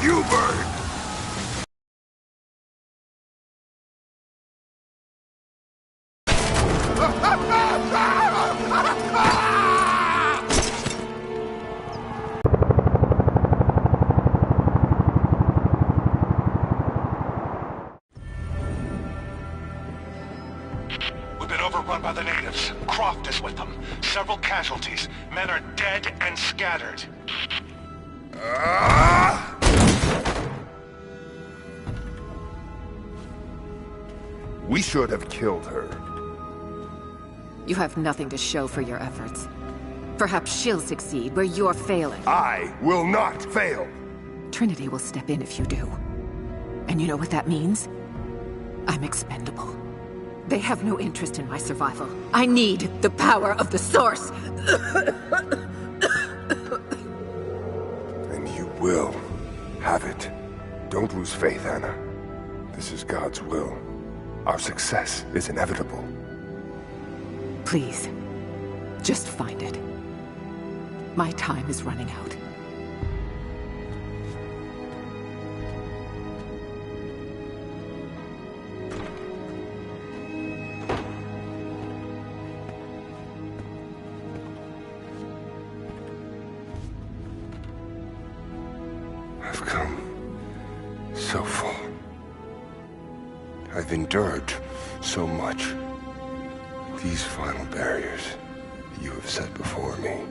you burn! We've been overrun by the natives. Croft is with them. Several casualties. Men are dead and scattered. We should have killed her. You have nothing to show for your efforts. Perhaps she'll succeed where you're failing. I will not fail! Trinity will step in if you do. And you know what that means? I'm expendable. They have no interest in my survival. I need the power of the Source! And you will have it. Don't lose faith, Anna. This is God's will. Our success is inevitable. Please, just find it. My time is running out. I've come so far. I've endured so much. These final barriers you have set before me.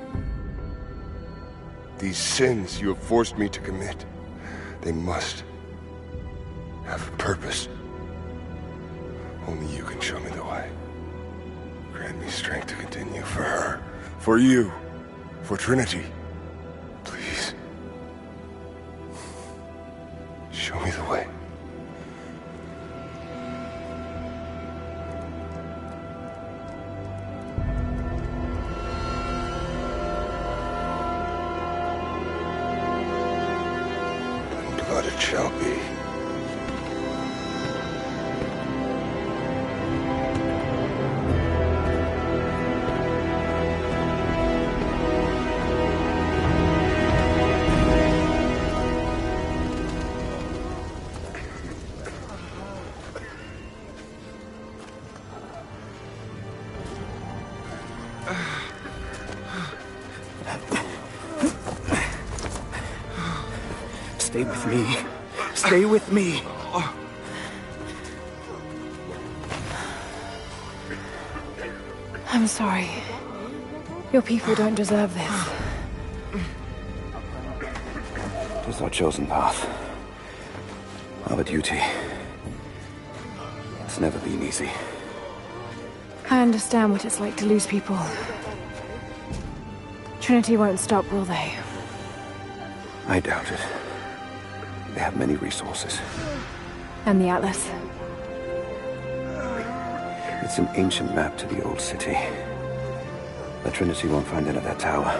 These sins you have forced me to commit, they must have a purpose. Only you can show me the way. Grant me strength to continue for her, for you, for Trinity. Please. Show me the way. Blood it shall be. Stay with me. Stay with me. I'm sorry. Your people don't deserve this. It is our chosen path. Our duty. It's never been easy. I understand what it's like to lose people. Trinity won't stop, will they? I doubt it. They have many resources. And the Atlas? It's an ancient map to the old city. But Trinity won't find it at that tower.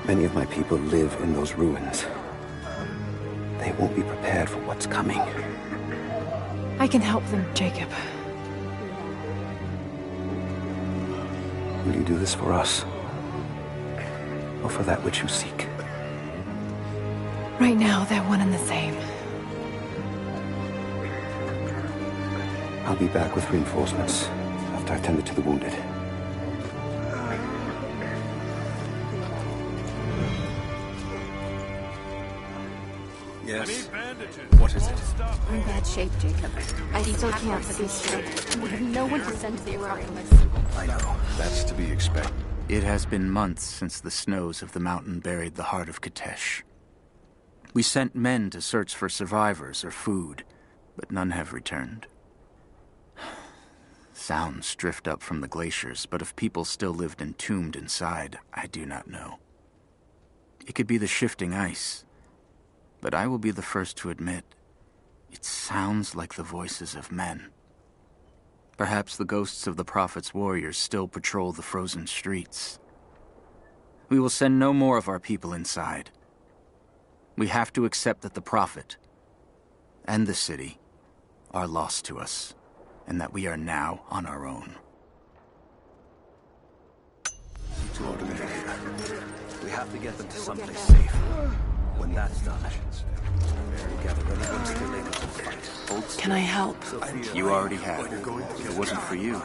Many of my people live in those ruins. They won't be prepared for what's coming. I can help them, Jacob. Will you do this for us? Or for that which you seek? Right now, they're one and the same. I'll be back with reinforcements after I've tended to the wounded. Yes. What is it? We're in bad shape, Jacob. I still can't see straight. We have no one to send to the Acropolis. I know. That's to be expected. It has been months since the snows of the mountain buried the heart of Katesh. We sent men to search for survivors or food, but none have returned. Sounds drift up from the glaciers, but if people still lived entombed inside, I do not know. It could be the shifting ice, but I will be the first to admit, it sounds like the voices of men. Perhaps the ghosts of the Prophet's warriors still patrol the frozen streets. We will send no more of our people inside. We have to accept that the Prophet and the city are lost to us, and that we are now on our own. We have to get them to someplace safe. When that's done, gather anyone still able to fight. Can I help? You already have. If it wasn't for you,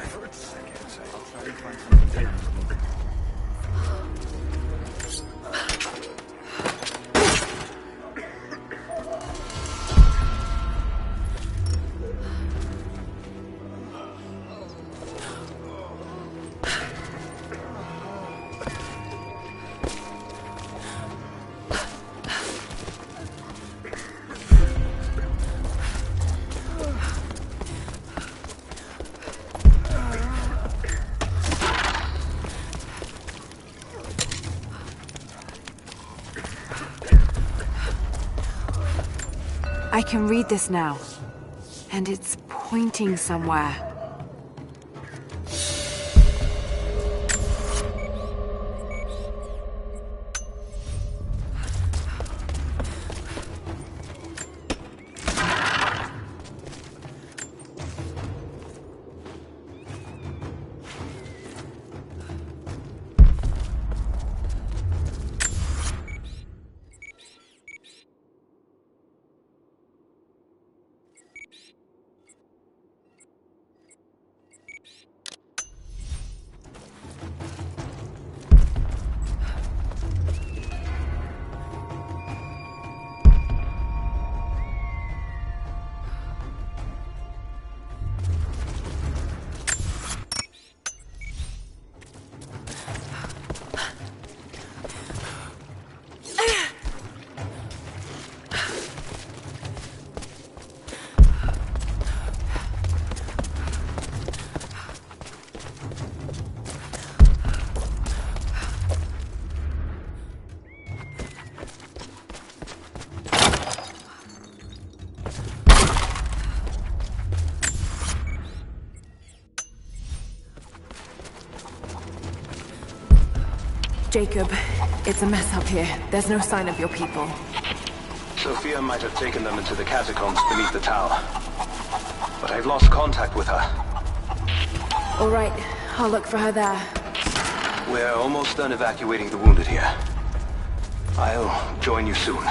I can read this now. And it's pointing somewhere. Jacob, it's a mess up here. There's no sign of your people. Sophia might have taken them into the catacombs beneath the tower. But I've lost contact with her. All right, I'll look for her there. We're almost done evacuating the wounded here. I'll join you soon.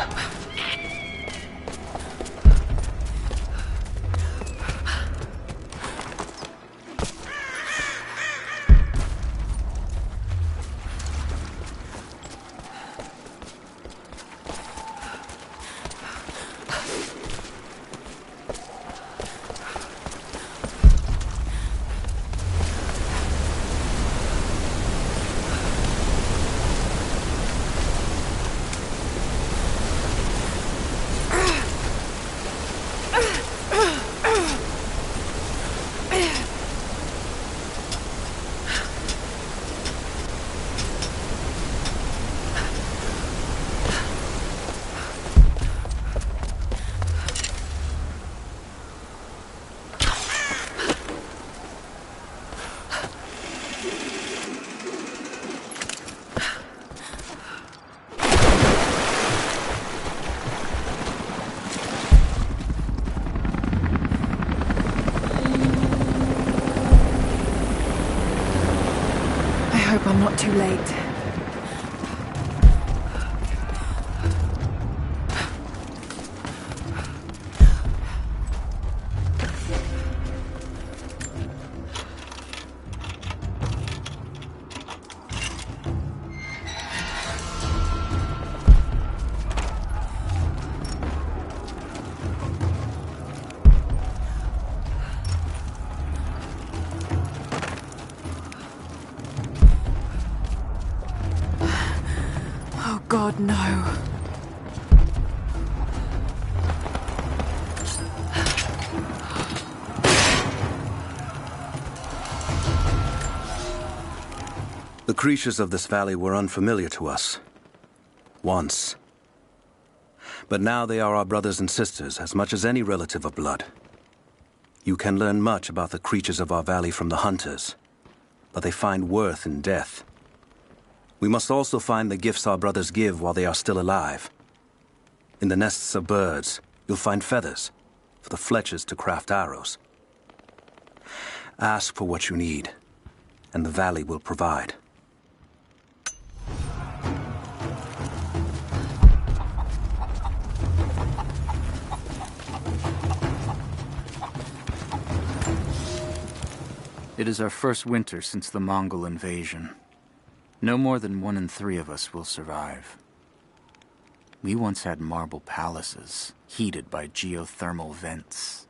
I'm not too late. God, no. The creatures of this valley were unfamiliar to us. Once. But now they are our brothers and sisters as much as any relative of blood. You can learn much about the creatures of our valley from the hunters, but they find worth in death. We must also find the gifts our brothers give while they are still alive. In the nests of birds, you'll find feathers for the fletchers to craft arrows. Ask for what you need, and the valley will provide. It is our first winter since the Mongol invasion. No more than 1 in 3 of us will survive. We once had marble palaces, heated by geothermal vents.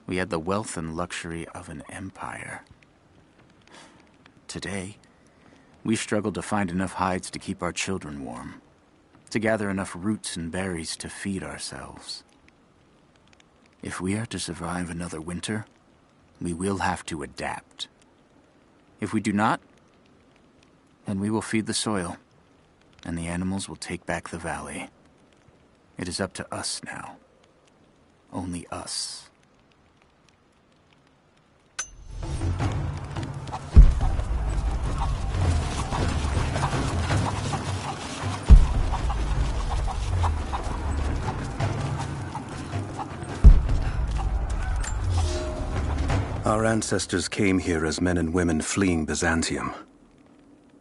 We had the wealth and luxury of an empire. Today, we struggle to find enough hides to keep our children warm, to gather enough roots and berries to feed ourselves. If we are to survive another winter, we will have to adapt. If we do not, then we will feed the soil, and the animals will take back the valley. It is up to us now. Only us. Our ancestors came here as men and women fleeing Byzantium.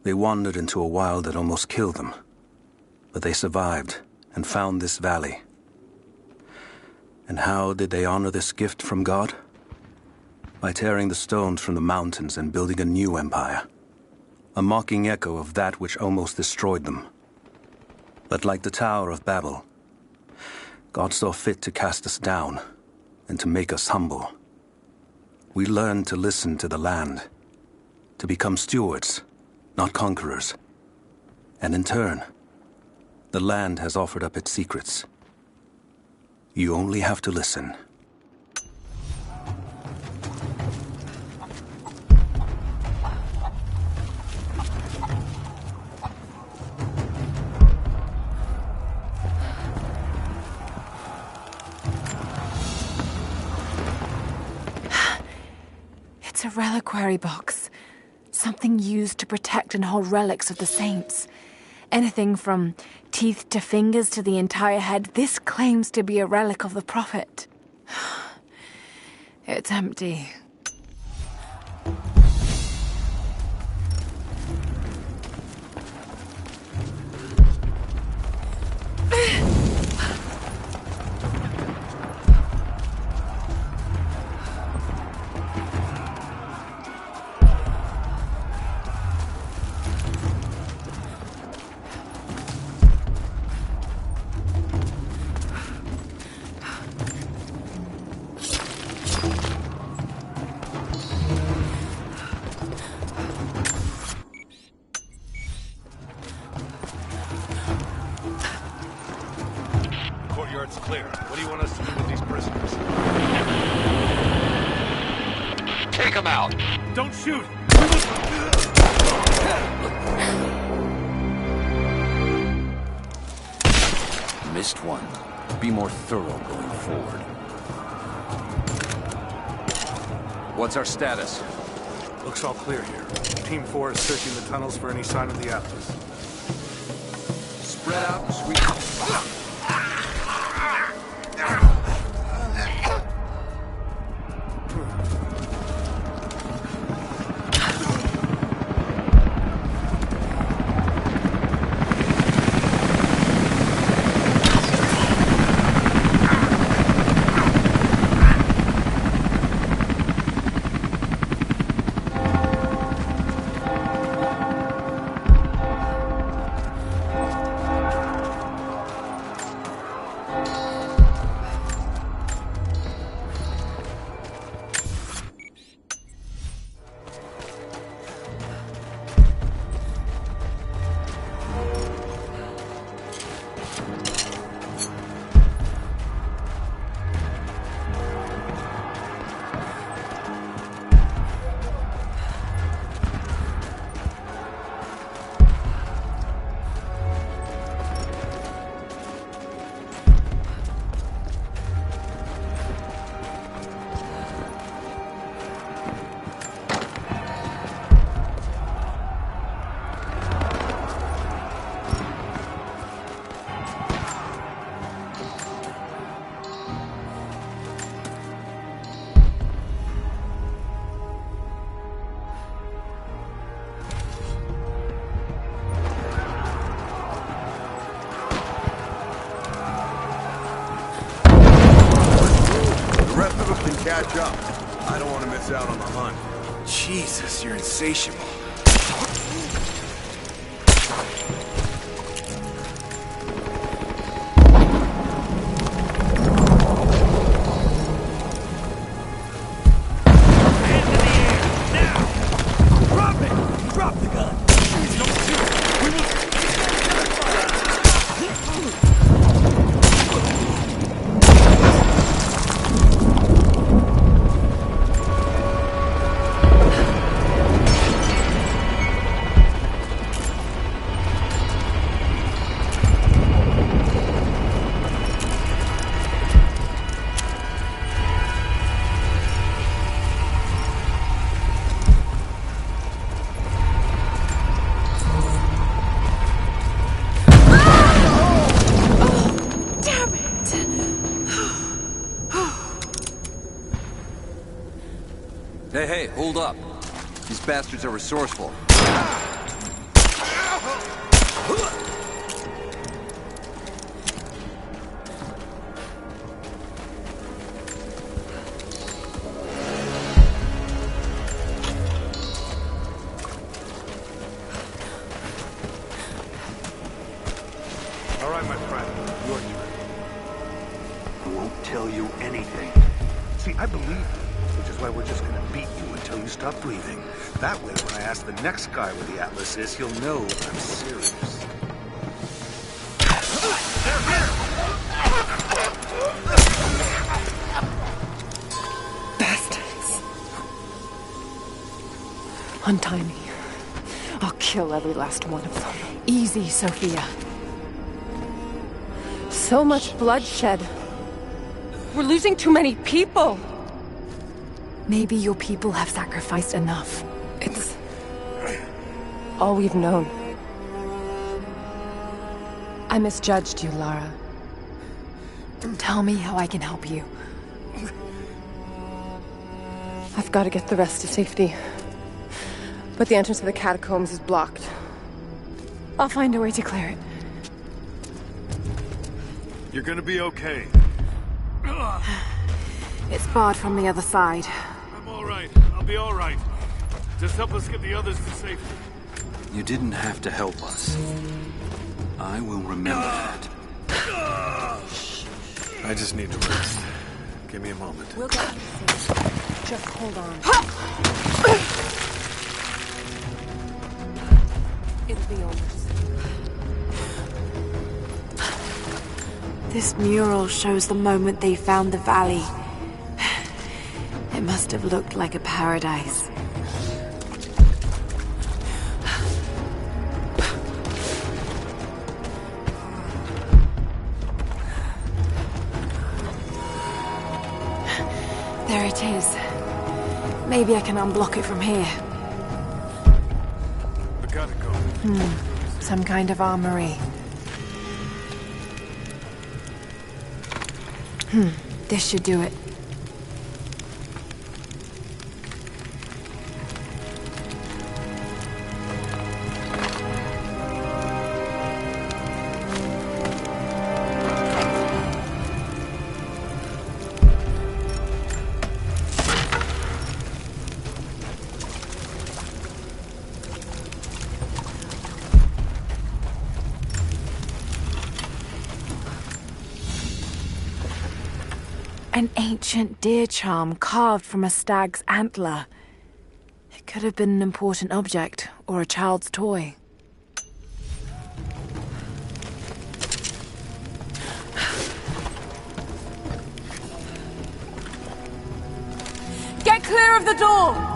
They wandered into a wild that almost killed them. But they survived and found this valley. And how did they honor this gift from God? By tearing the stones from the mountains and building a new empire. A mocking echo of that which almost destroyed them. But like the Tower of Babel, God saw fit to cast us down and to make us humble. We learned to listen to the land, to become stewards, not conquerors. And in turn, the land has offered up its secrets. You only have to listen. It's a reliquary box. Something used to protect and hold relics of the saints. Anything from teeth to fingers to the entire head, this claims to be a relic of the Prophet. It's empty. Courtyard's clear. What do you want us to do with these prisoners? Take them out! Don't shoot! Missed one. Be more thorough going forward. What's our status? Looks all clear here. Team 4 is searching the tunnels for any sign of the Atlas. Spread out and sweep. Catch up. I don't want to miss out on the hunt. Jesus, you're insatiable. Hey, hold up. These bastards are resourceful. All right, my friend. Your turn. I won't tell you anything. See, I believe you, which is why we're just gonna beat you until you stop breathing. That way, when I ask the next guy where the Atlas is, he'll know I'm serious. They're here! Bastards. Untie me. I'll kill every last one of them. Easy, Sophia. So much bloodshed. We're losing too many people. Maybe your people have sacrificed enough. It's all we've known. I misjudged you, Lara. Tell me how I can help you. I've got to get the rest to safety. But the entrance to the catacombs is blocked. I'll find a way to clear it. You're gonna be okay. It's barred from the other side. I'm all right. I'll be all right. Just help us get the others to safety. You didn't have to help us. I will remember that. I just need to rest. Give me a moment. We'll get you safe. Just hold on. It'll be almost. This mural shows the moment they found the valley. It must have looked like a paradise. There it is. Maybe I can unblock it from here. The catacomb. Some kind of armory. This should do it. An ancient deer charm carved from a stag's antler. It could have been an important object or a child's toy. Get clear of the door!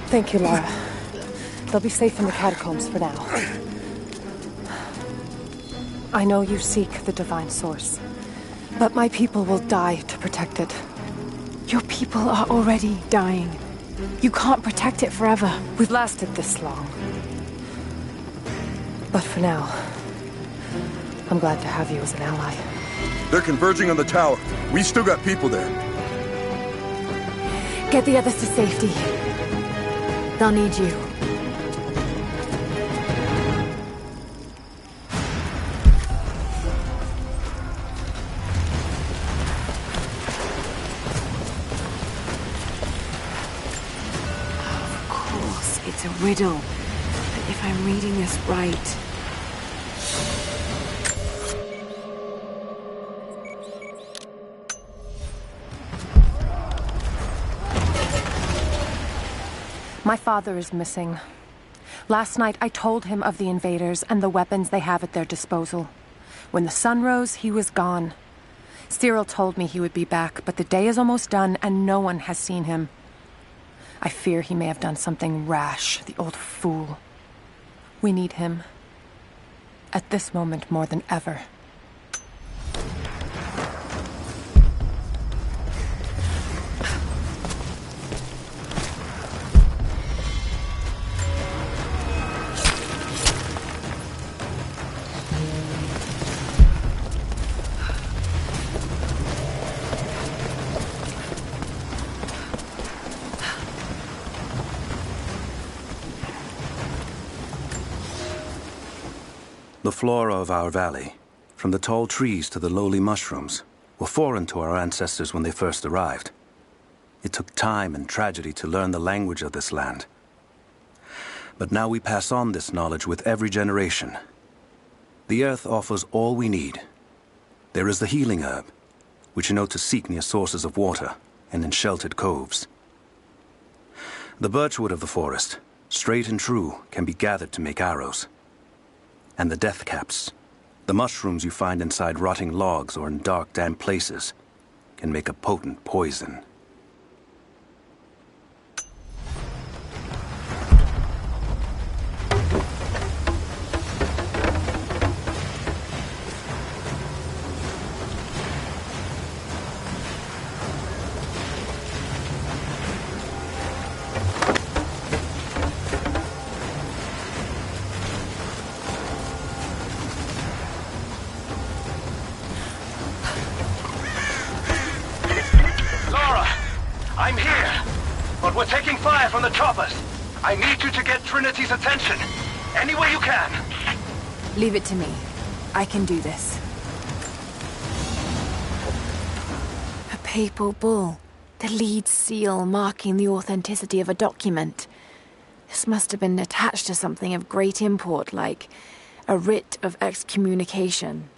Thank you, Lara. They'll be safe in the catacombs for now. I know you seek the divine source, but my people will die to protect it. Your people are already dying. You can't protect it forever. We've lasted this long. But for now, I'm glad to have you as an ally. They're converging on the tower. We still got people there. Get the others to safety. They'll need you. It's a riddle. But if I'm reading this right... My father is missing. Last night, I told him of the invaders and the weapons they have at their disposal. When the sun rose, he was gone. Cyril told me he would be back, but the day is almost done and no one has seen him. I fear he may have done something rash, the old fool. We need him. At this moment more than ever. The flora of our valley, from the tall trees to the lowly mushrooms, were foreign to our ancestors when they first arrived. It took time and tragedy to learn the language of this land. But now we pass on this knowledge with every generation. The earth offers all we need. There is the healing herb, which you know to seek near sources of water and in sheltered coves. The birchwood of the forest, straight and true, can be gathered to make arrows. And the death caps, the mushrooms you find inside rotting logs or in dark, damp places, can make a potent poison. I'm here, but we're taking fire from the choppers. I need you to get Trinity's attention. Any way you can. Leave it to me. I can do this. A papal bull. The lead seal marking the authenticity of a document. This must have been attached to something of great import, like a writ of excommunication.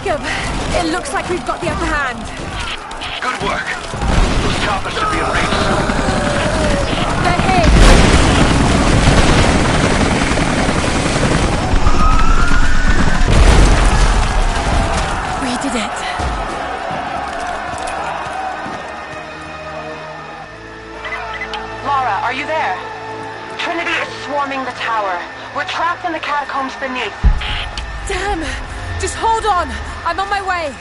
Jacob, it looks like we've got the upper hand. Good work. Those choppers should be in range soon. They're hit. We did it. Lara, are you there? Trinity is swarming the tower. We're trapped in the catacombs beneath. Damn! Just hold on! I'm on my way!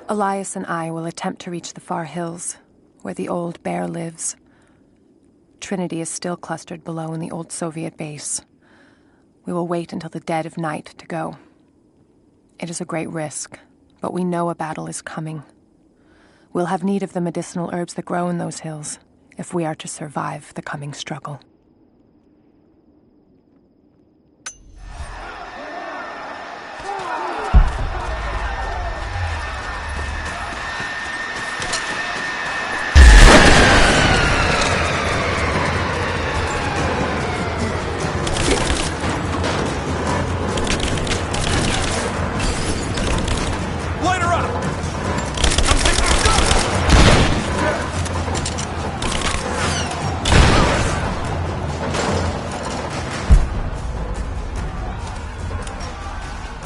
Elias and I will attempt to reach the far hills, where the old bear lives. Trinity is still clustered below in the old Soviet base. We will wait until the dead of night to go. It is a great risk, but we know a battle is coming. We'll have need of the medicinal herbs that grow in those hills, if we are to survive the coming struggle.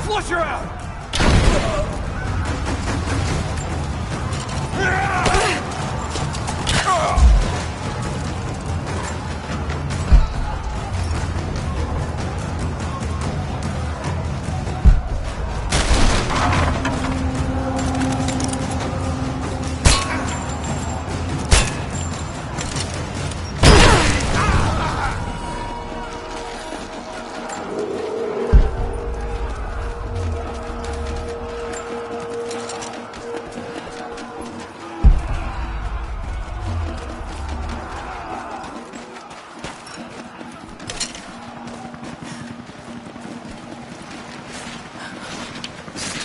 Flush her out!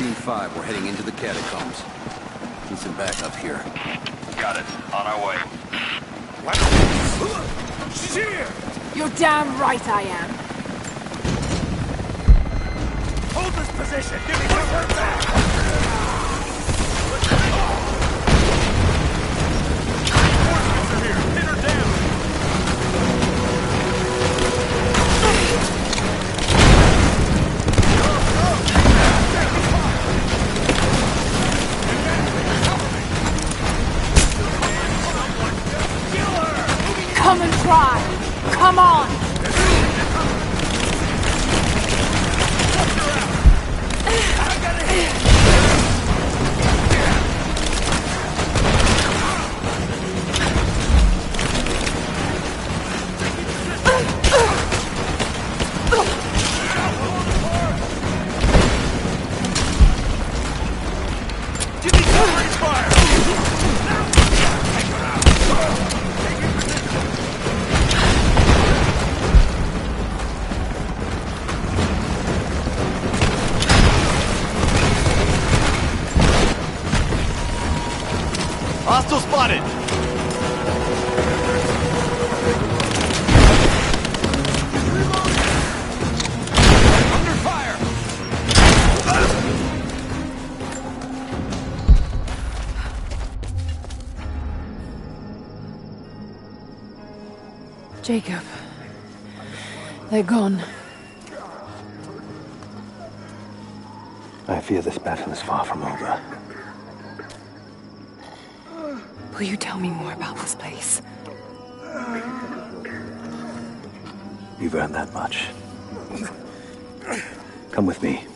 Team 5, we're heading into the catacombs. Need some backup here. Got it. On our way. What? She's here! You're damn right I am. Hold this position! Give me her back! Reinforcements are here! Pin her down! Come and try! Come on! Give me covering fire! Hostile spotted! Under fire! Jacob. They're gone. I fear this battle is far from over. Will you tell me more about this place? You've earned that much. Come with me.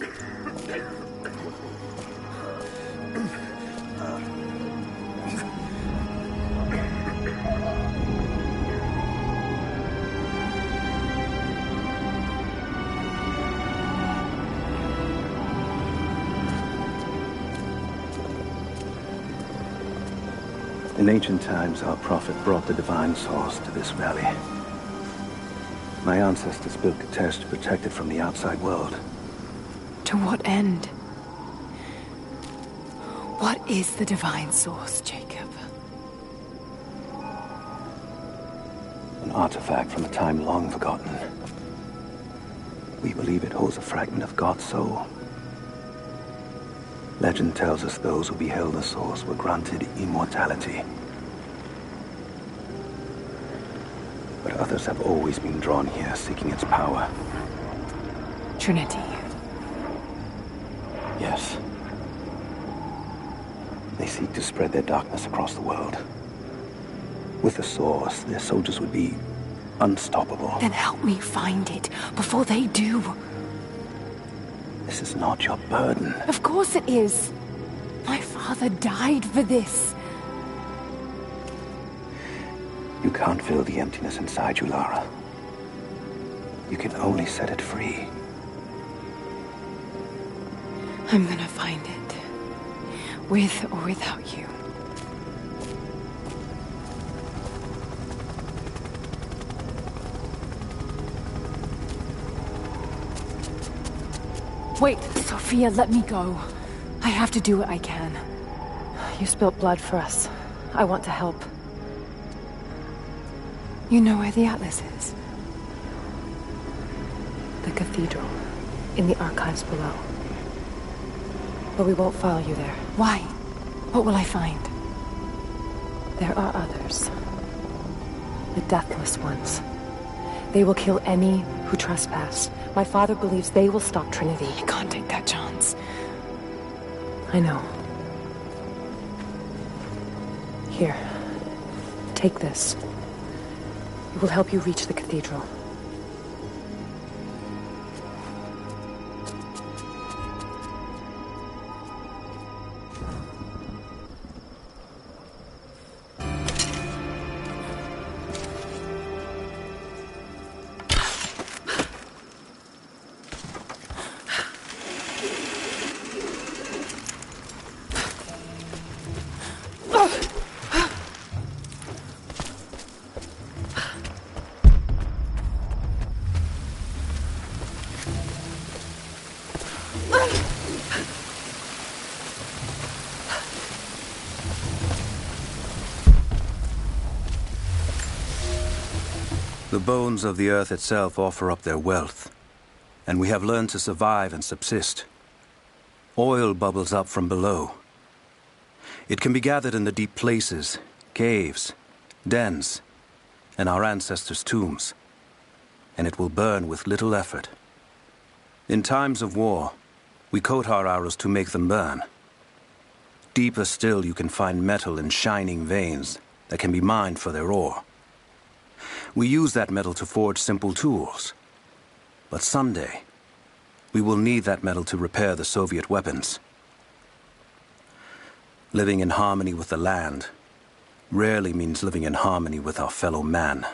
In ancient times, our prophet brought the divine source to this valley. My ancestors built Katesh to protect it from the outside world. To what end? What is the divine source, Jacob? An artifact from a time long forgotten. We believe it holds a fragment of God's soul. Legend tells us those who beheld the source were granted immortality. But others have always been drawn here, seeking its power. Trinity. Yes. They seek to spread their darkness across the world. With the source, their soldiers would be unstoppable. Then help me find it before they do. This is not your burden. Of course it is. My father died for this. You can't fill the emptiness inside you, Lara. You can only set it free. I'm gonna find it. With or without you. Wait, Sophia, let me go. I have to do what I can. You spilt blood for us. I want to help. You know where the Atlas is? The cathedral. In the archives below. But we won't follow you there. Why? What will I find? There are others. The Deathless Ones. They will kill any who trespass. My father believes they will stop Trinity. I can't take that chance. I know. Here. Take this. It will help you reach the cathedral. The bones of the earth itself offer up their wealth, and we have learned to survive and subsist. Oil bubbles up from below. It can be gathered in the deep places, caves, dens, and our ancestors' tombs, and it will burn with little effort. In times of war, we coat our arrows to make them burn. Deeper still, you can find metal in shining veins that can be mined for their ore. We use that metal to forge simple tools. But someday, we will need that metal to repair the Soviet weapons. Living in harmony with the land rarely means living in harmony with our fellow man.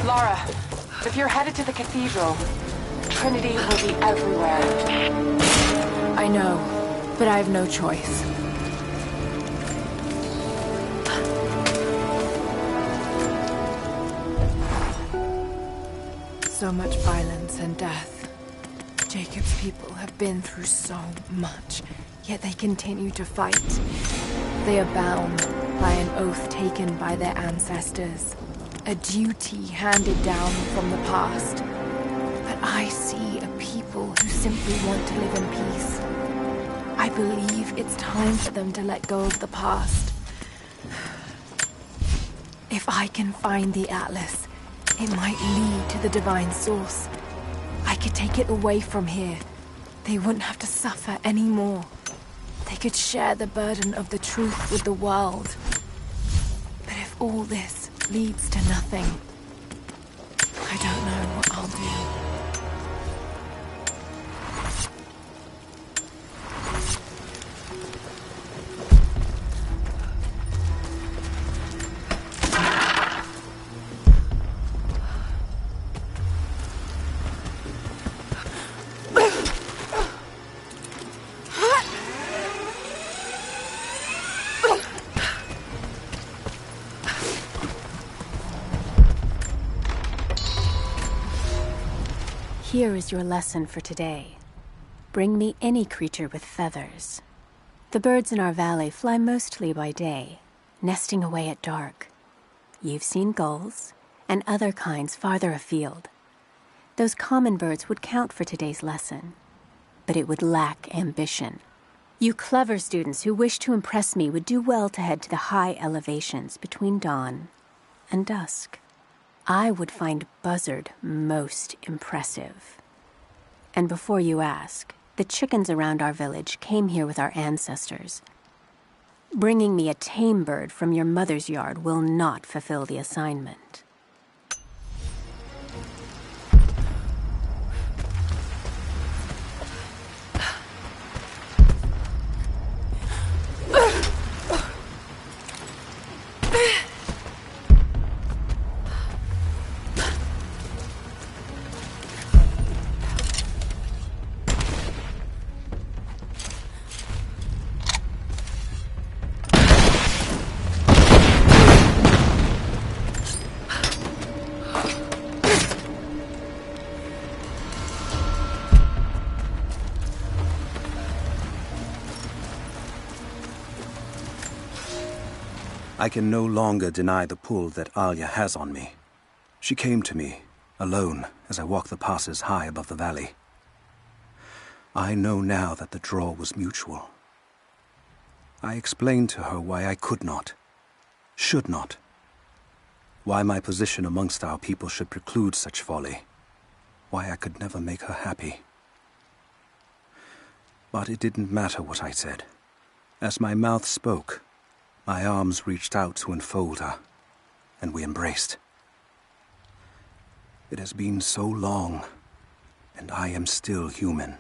Lara, if you're headed to the cathedral, Trinity will be everywhere. I know, but I have no choice. So much violence and death. Jacob's people have been through so much, yet they continue to fight. They are bound by an oath taken by their ancestors. A duty handed down from the past. But I see a people who simply want to live in peace. I believe it's time for them to let go of the past. If I can find the Atlas, it might lead to the divine source. I could take it away from here. They wouldn't have to suffer anymore. They could share the burden of the truth with the world. But if all this leads to nothing, I don't know what I'll do. Here is your lesson for today. Bring me any creature with feathers. The birds in our valley fly mostly by day, nesting away at dark. You've seen gulls and other kinds farther afield. Those common birds would count for today's lesson, but it would lack ambition. You clever students who wish to impress me would do well to head to the high elevations between dawn and dusk. I would find Buzzard most impressive. And before you ask, the chickens around our village came here with our ancestors. Bringing me a tame bird from your mother's yard will not fulfill the assignment. I can no longer deny the pull that Alia has on me. She came to me, alone, as I walked the passes high above the valley. I know now that the draw was mutual. I explained to her why I could not, should not, why my position amongst our people should preclude such folly, why I could never make her happy. But it didn't matter what I said. As my mouth spoke, my arms reached out to enfold her, and we embraced. It has been so long, and I am still human.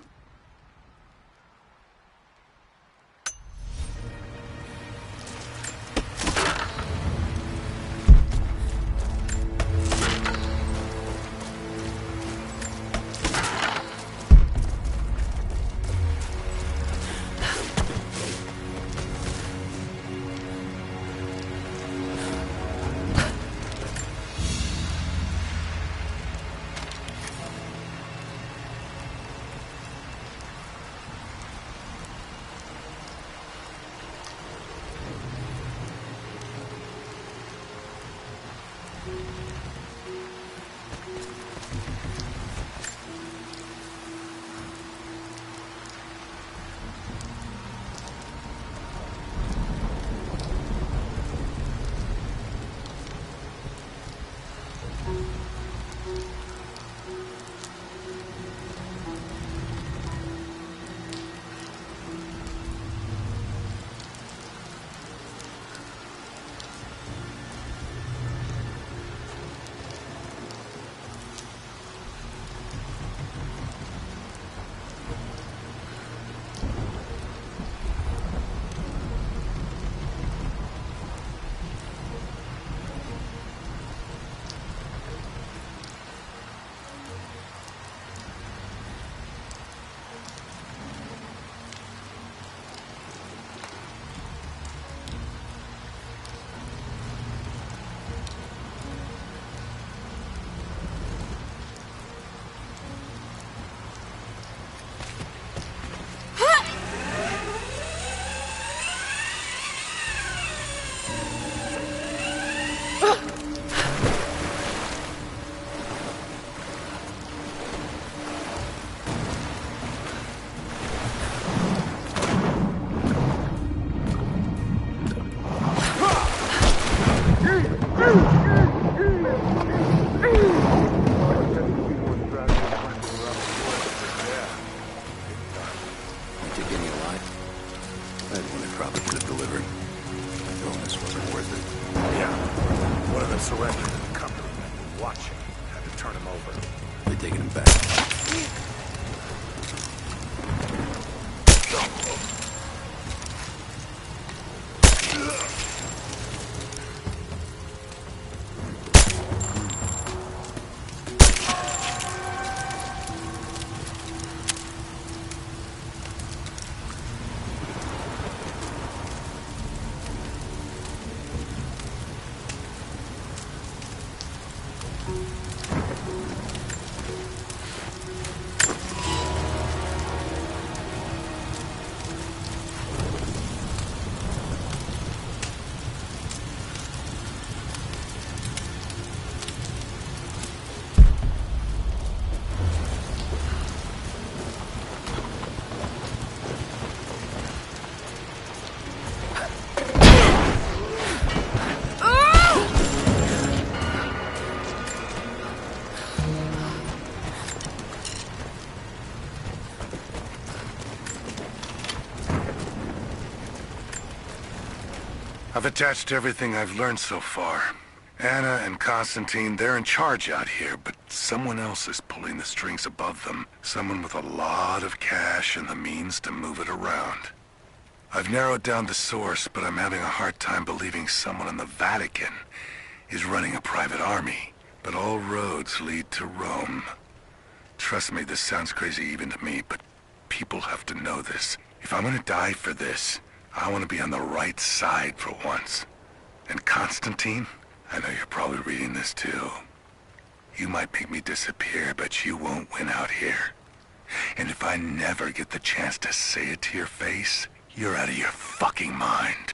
I've attached everything I've learned so far. Anna and Constantine, they're in charge out here, but someone else is pulling the strings above them. Someone with a lot of cash and the means to move it around. I've narrowed down the source, but I'm having a hard time believing someone in the Vatican is running a private army. But all roads lead to Rome. Trust me, this sounds crazy even to me, but people have to know this. If I'm gonna die for this, I want to be on the right side for once. And Constantine, I know you're probably reading this too. You might make me disappear, but you won't win out here. And if I never get the chance to say it to your face, you're out of your fucking mind.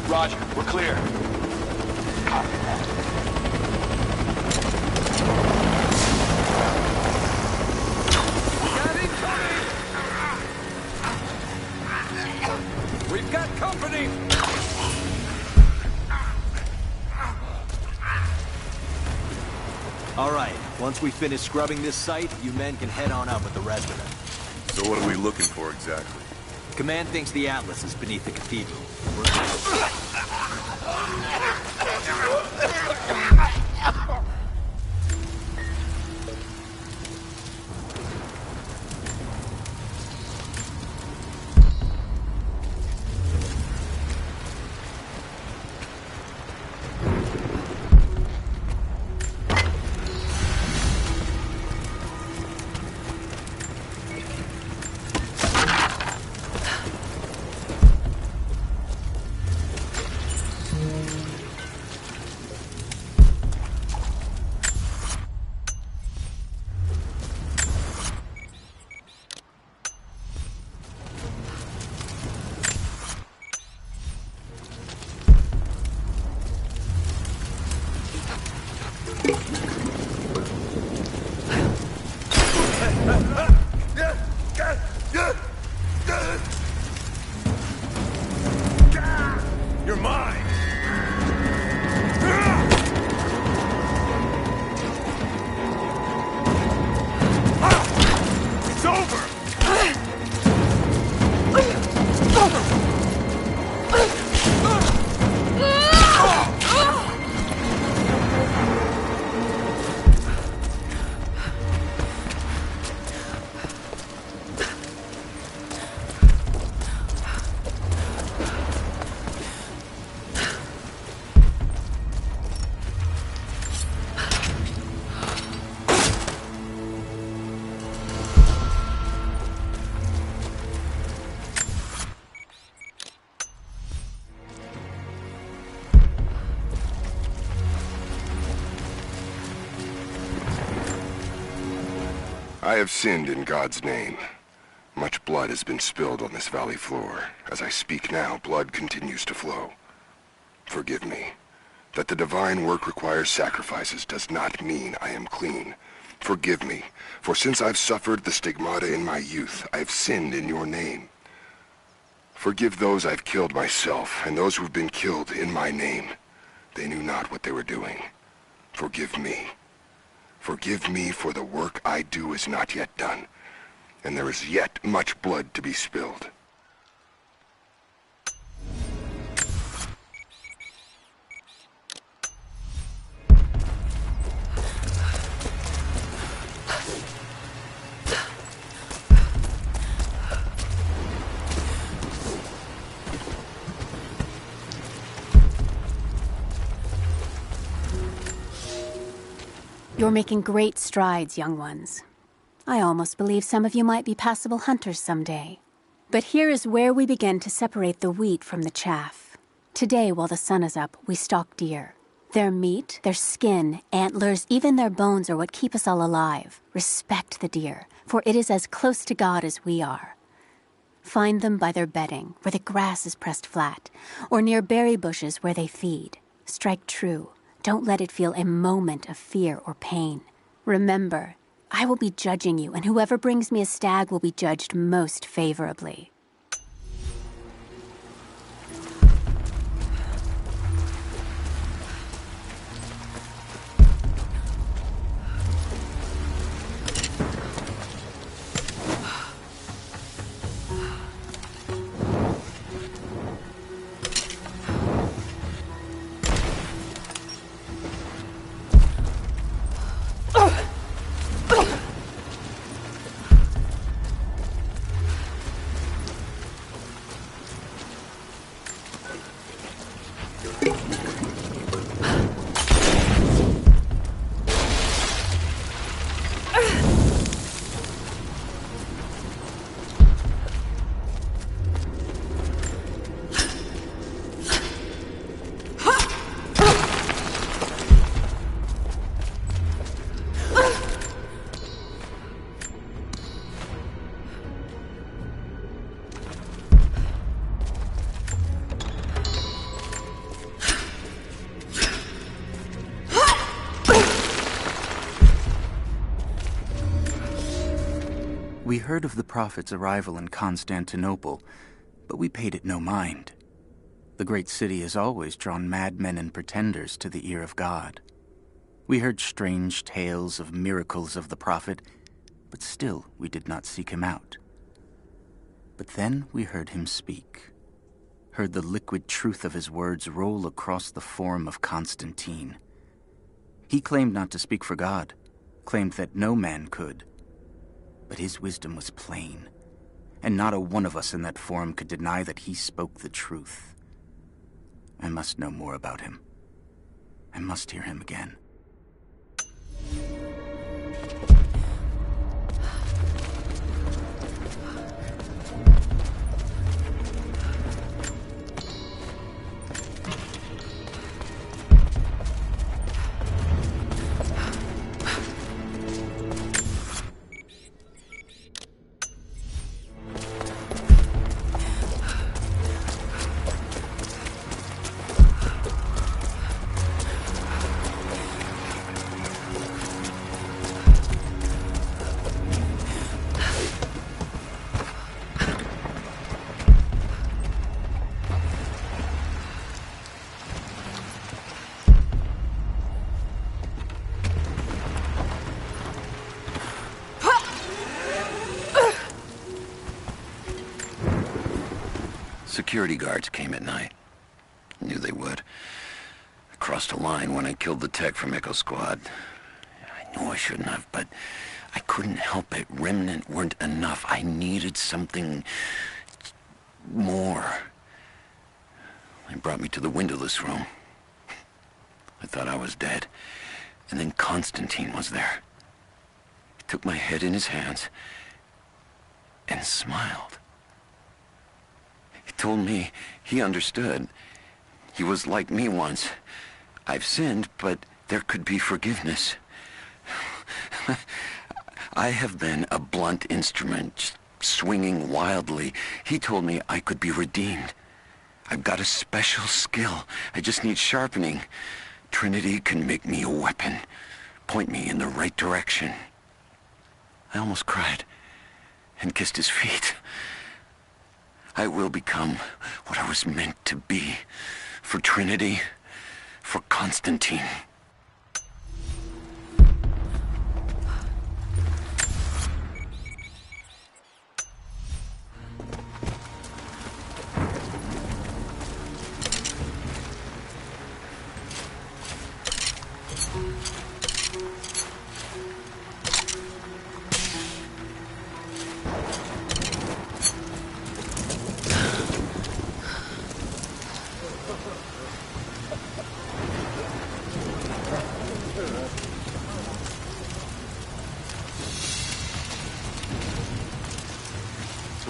Roger, we're clear. Copy that. We've got company! All right, once we finish scrubbing this site, you men can head on up with the rest of it. So what are we looking for exactly? Command thinks the Atlas is beneath the cathedral. You're mine! It's over! I have sinned in God's name. Much blood has been spilled on this valley floor. As I speak now, blood continues to flow. Forgive me. That the divine work requires sacrifices does not mean I am clean. Forgive me, for since I've suffered the stigmata in my youth, I have sinned in your name. Forgive those I've killed myself, and those who've been killed in my name. They knew not what they were doing. Forgive me. Forgive me, for the work I do is not yet done, and there is yet much blood to be spilled. You're making great strides, young ones. I almost believe some of you might be passable hunters someday. But here is where we begin to separate the wheat from the chaff. Today, while the sun is up, we stalk deer. Their meat, their skin, antlers, even their bones are what keep us all alive. Respect the deer, for it is as close to God as we are. Find them by their bedding, where the grass is pressed flat, or near berry bushes where they feed. Strike true. Don't let it feel a moment of fear or pain. Remember, I will be judging you, and whoever brings me a stag will be judged most favorably. We heard of the prophet's arrival in Constantinople, but we paid it no mind. The great city has always drawn madmen and pretenders to the ear of God. We heard strange tales of miracles of the prophet, but still we did not seek him out. But then we heard him speak, heard the liquid truth of his words roll across the forum of Constantine. He claimed not to speak for God, claimed that no man could. But his wisdom was plain, and not a one of us in that forum could deny that he spoke the truth. I must know more about him. I must hear him again. Security guards came at night. Knew they would. I crossed a line when I killed the tech from Echo Squad. I knew I shouldn't have, but I couldn't help it. Remnant weren't enough. I needed something more. They brought me to the windowless room. I thought I was dead. And then Constantine was there. He took my head in his hands and smiled. He told me he understood. He was like me once. I've sinned, but there could be forgiveness. I have been a blunt instrument, swinging wildly. He told me I could be redeemed. I've got a special skill. I just need sharpening. Trinity can make me a weapon, point me in the right direction. I almost cried and kissed his feet. I will become what I was meant to be. For Trinity, for Constantine.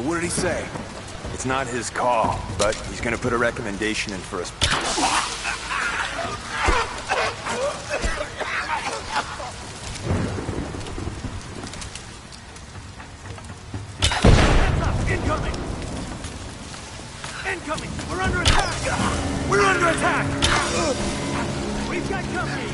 So what did he say? It's not his call, but he's gonna put a recommendation in for us. Incoming! Incoming! We're under attack! We're under attack! We've got company!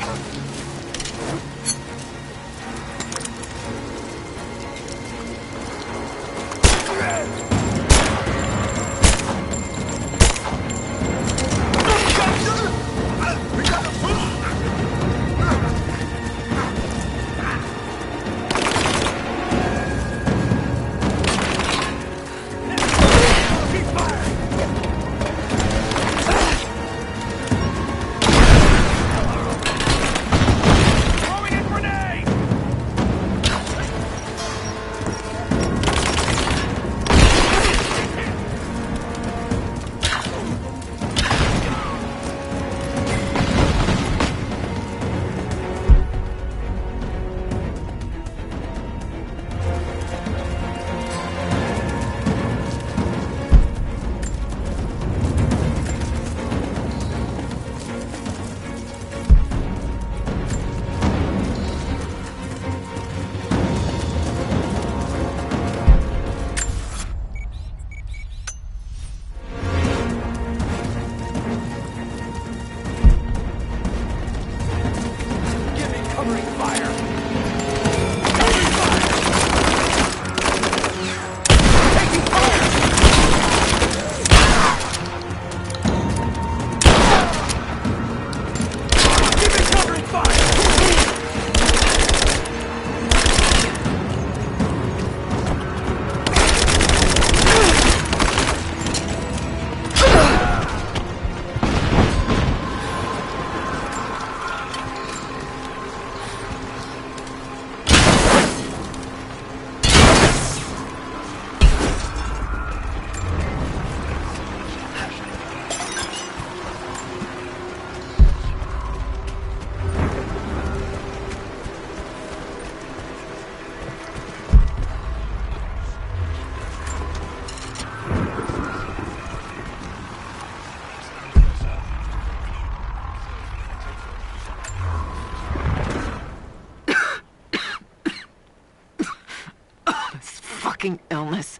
Illness.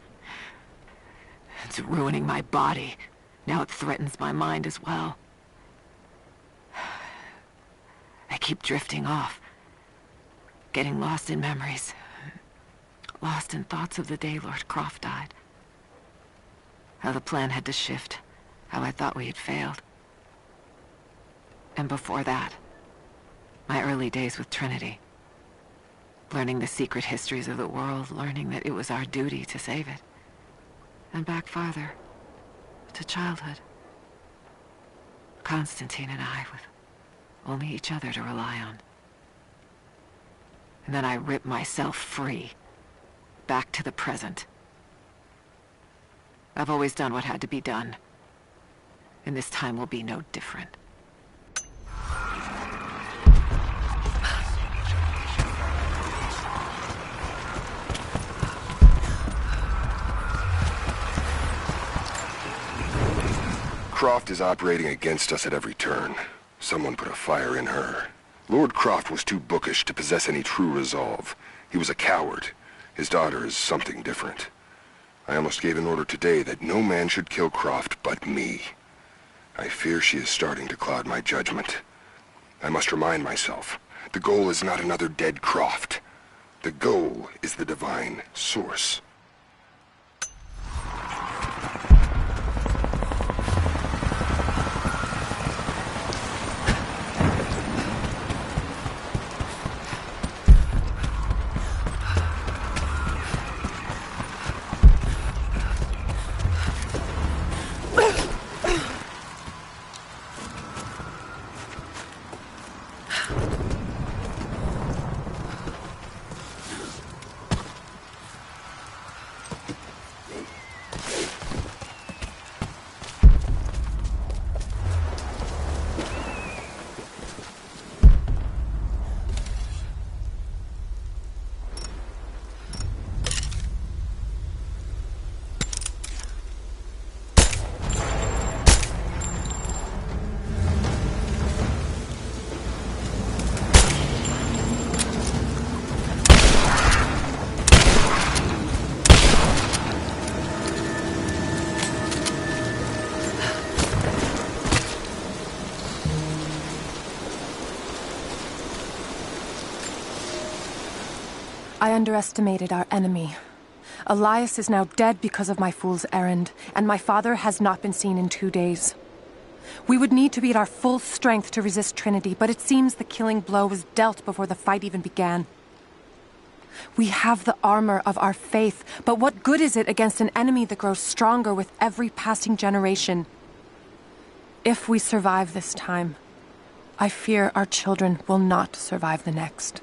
It's ruining my body. Now it threatens my mind as well. I keep drifting off. Getting lost in memories. Lost in thoughts of the day Lord Croft died. How the plan had to shift. How I thought we had failed. And before that, my early days with Trinity. Learning the secret histories of the world, learning that it was our duty to save it. And back farther, to childhood. Constantine and I, with only each other to rely on. And then I ripped myself free, back to the present. I've always done what had to be done, and this time will be no different. Croft is operating against us at every turn. Someone put a fire in her. Lord Croft was too bookish to possess any true resolve. He was a coward. His daughter is something different. I almost gave an order today that no man should kill Croft but me. I fear she is starting to cloud my judgment. I must remind myself, the goal is not another dead Croft. The goal is the divine source. I underestimated our enemy. Elias is now dead because of my fool's errand, and my father has not been seen in 2 days. We would need to be at our full strength to resist Trinity, but it seems the killing blow was dealt before the fight even began. We have the armor of our faith, but what good is it against an enemy that grows stronger with every passing generation? If we survive this time, I fear our children will not survive the next.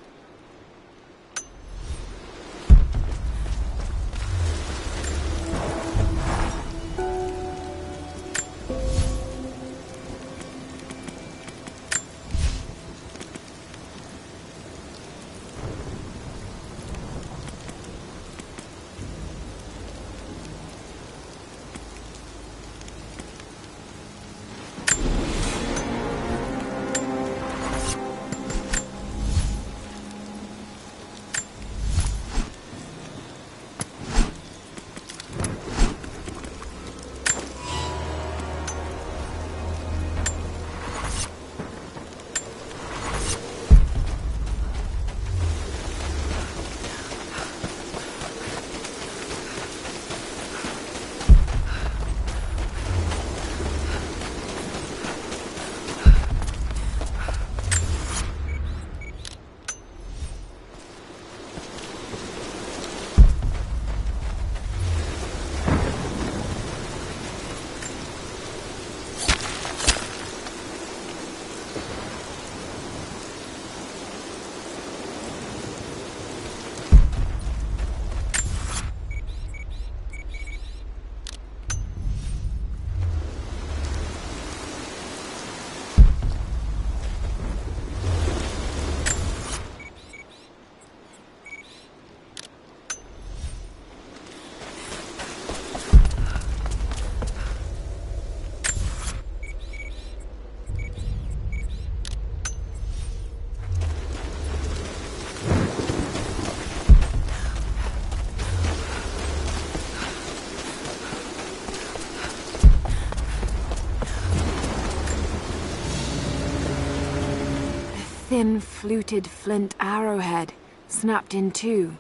Thin, fluted flint arrowhead, snapped in two.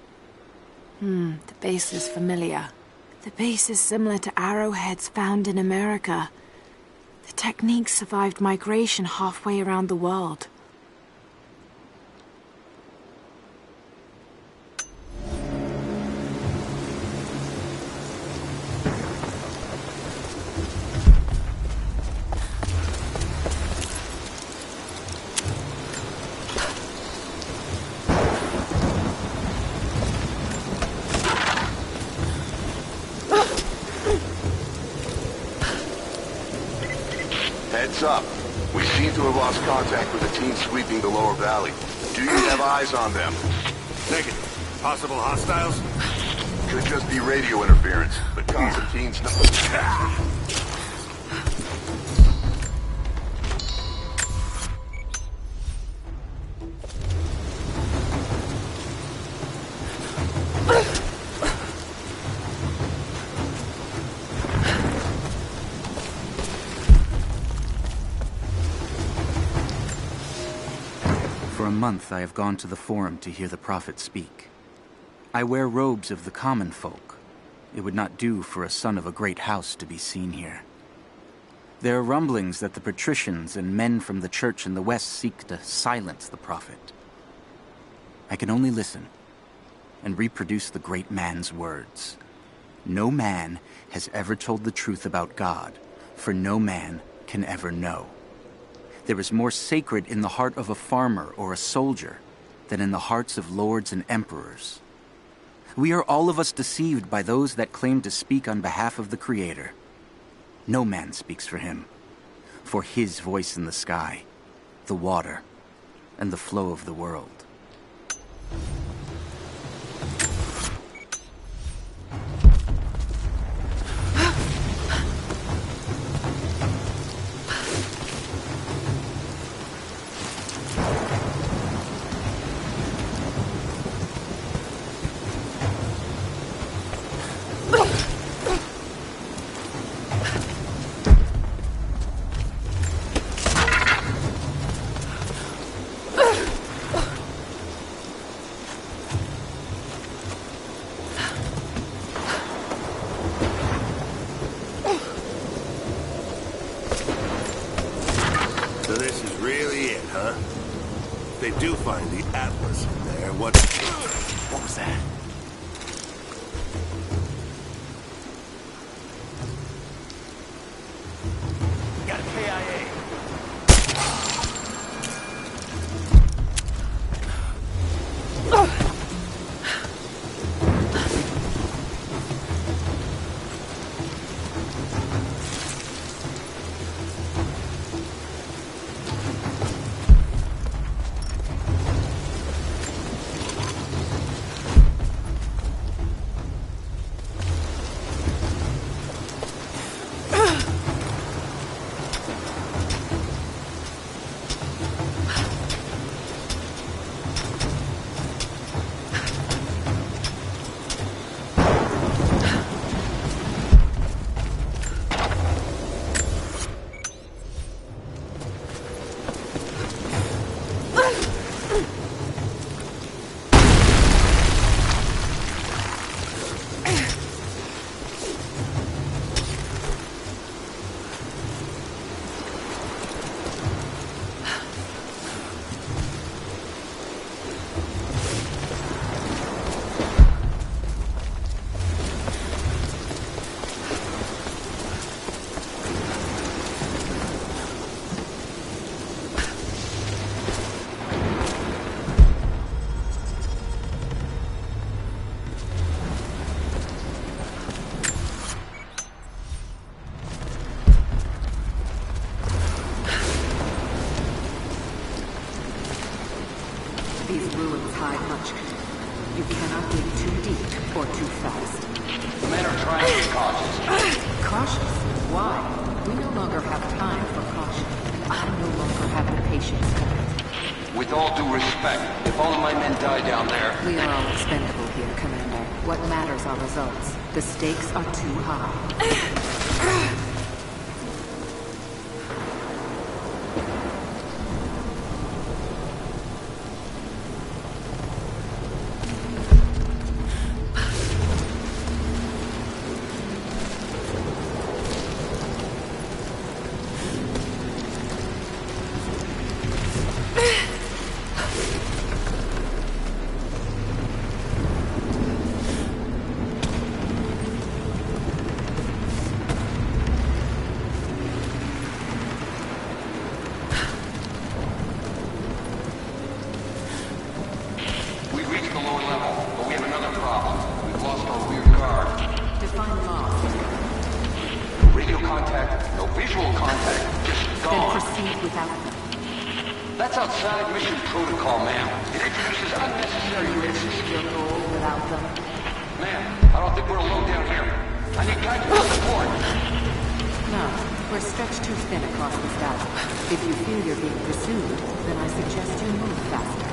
The base is familiar. The base is similar to arrowheads found in America. The technique survived migration halfway around the world. Heads up. We seem to have lost contact with the team sweeping the lower valley. Do you have eyes on them? Negative. Possible hostiles? Could just be radio interference, but Constantine's not... For a month I have gone to the Forum to hear the Prophet speak. I wear robes of the common folk. It would not do for a son of a great house to be seen here. There are rumblings that the patricians and men from the church in the west seek to silence the Prophet. I can only listen and reproduce the great man's words. No man has ever told the truth about God, for no man can ever know. There is more sacred in the heart of a farmer or a soldier than in the hearts of lords and emperors. We are all of us deceived by those that claim to speak on behalf of the Creator. No man speaks for him, for his voice in the sky, the water, and the flow of the world. they do find the Atlas in there, what was that? Got a KIA. These ruins hide much. You cannot dig too deep or too fast. The men are trying to be cautious. Cautious? Why? We no longer have time for caution. I no longer have the patience for it. With all due respect, if all of my men die down there... We are all expendable here, Commander. What matters are results. The stakes are too high. That's outside mission protocol, ma'am. It introduces unnecessary risks. Your goal without them? Ma'am, I don't think we're alone down here. I need guidance and support. No, we're stretched too thin across this valley. If you feel you're being pursued, then I suggest you move faster.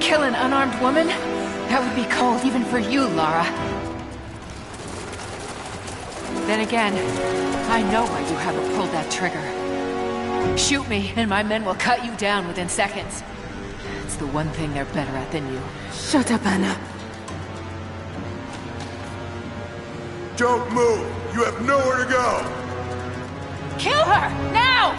Kill an unarmed woman? That would be cold even for you, Lara. Then again, I know why you haven't pulled that trigger. Shoot me, and my men will cut you down within seconds. It's the one thing they're better at than you. Shut up, Anna. Don't move! You have nowhere to go! Kill her! Now!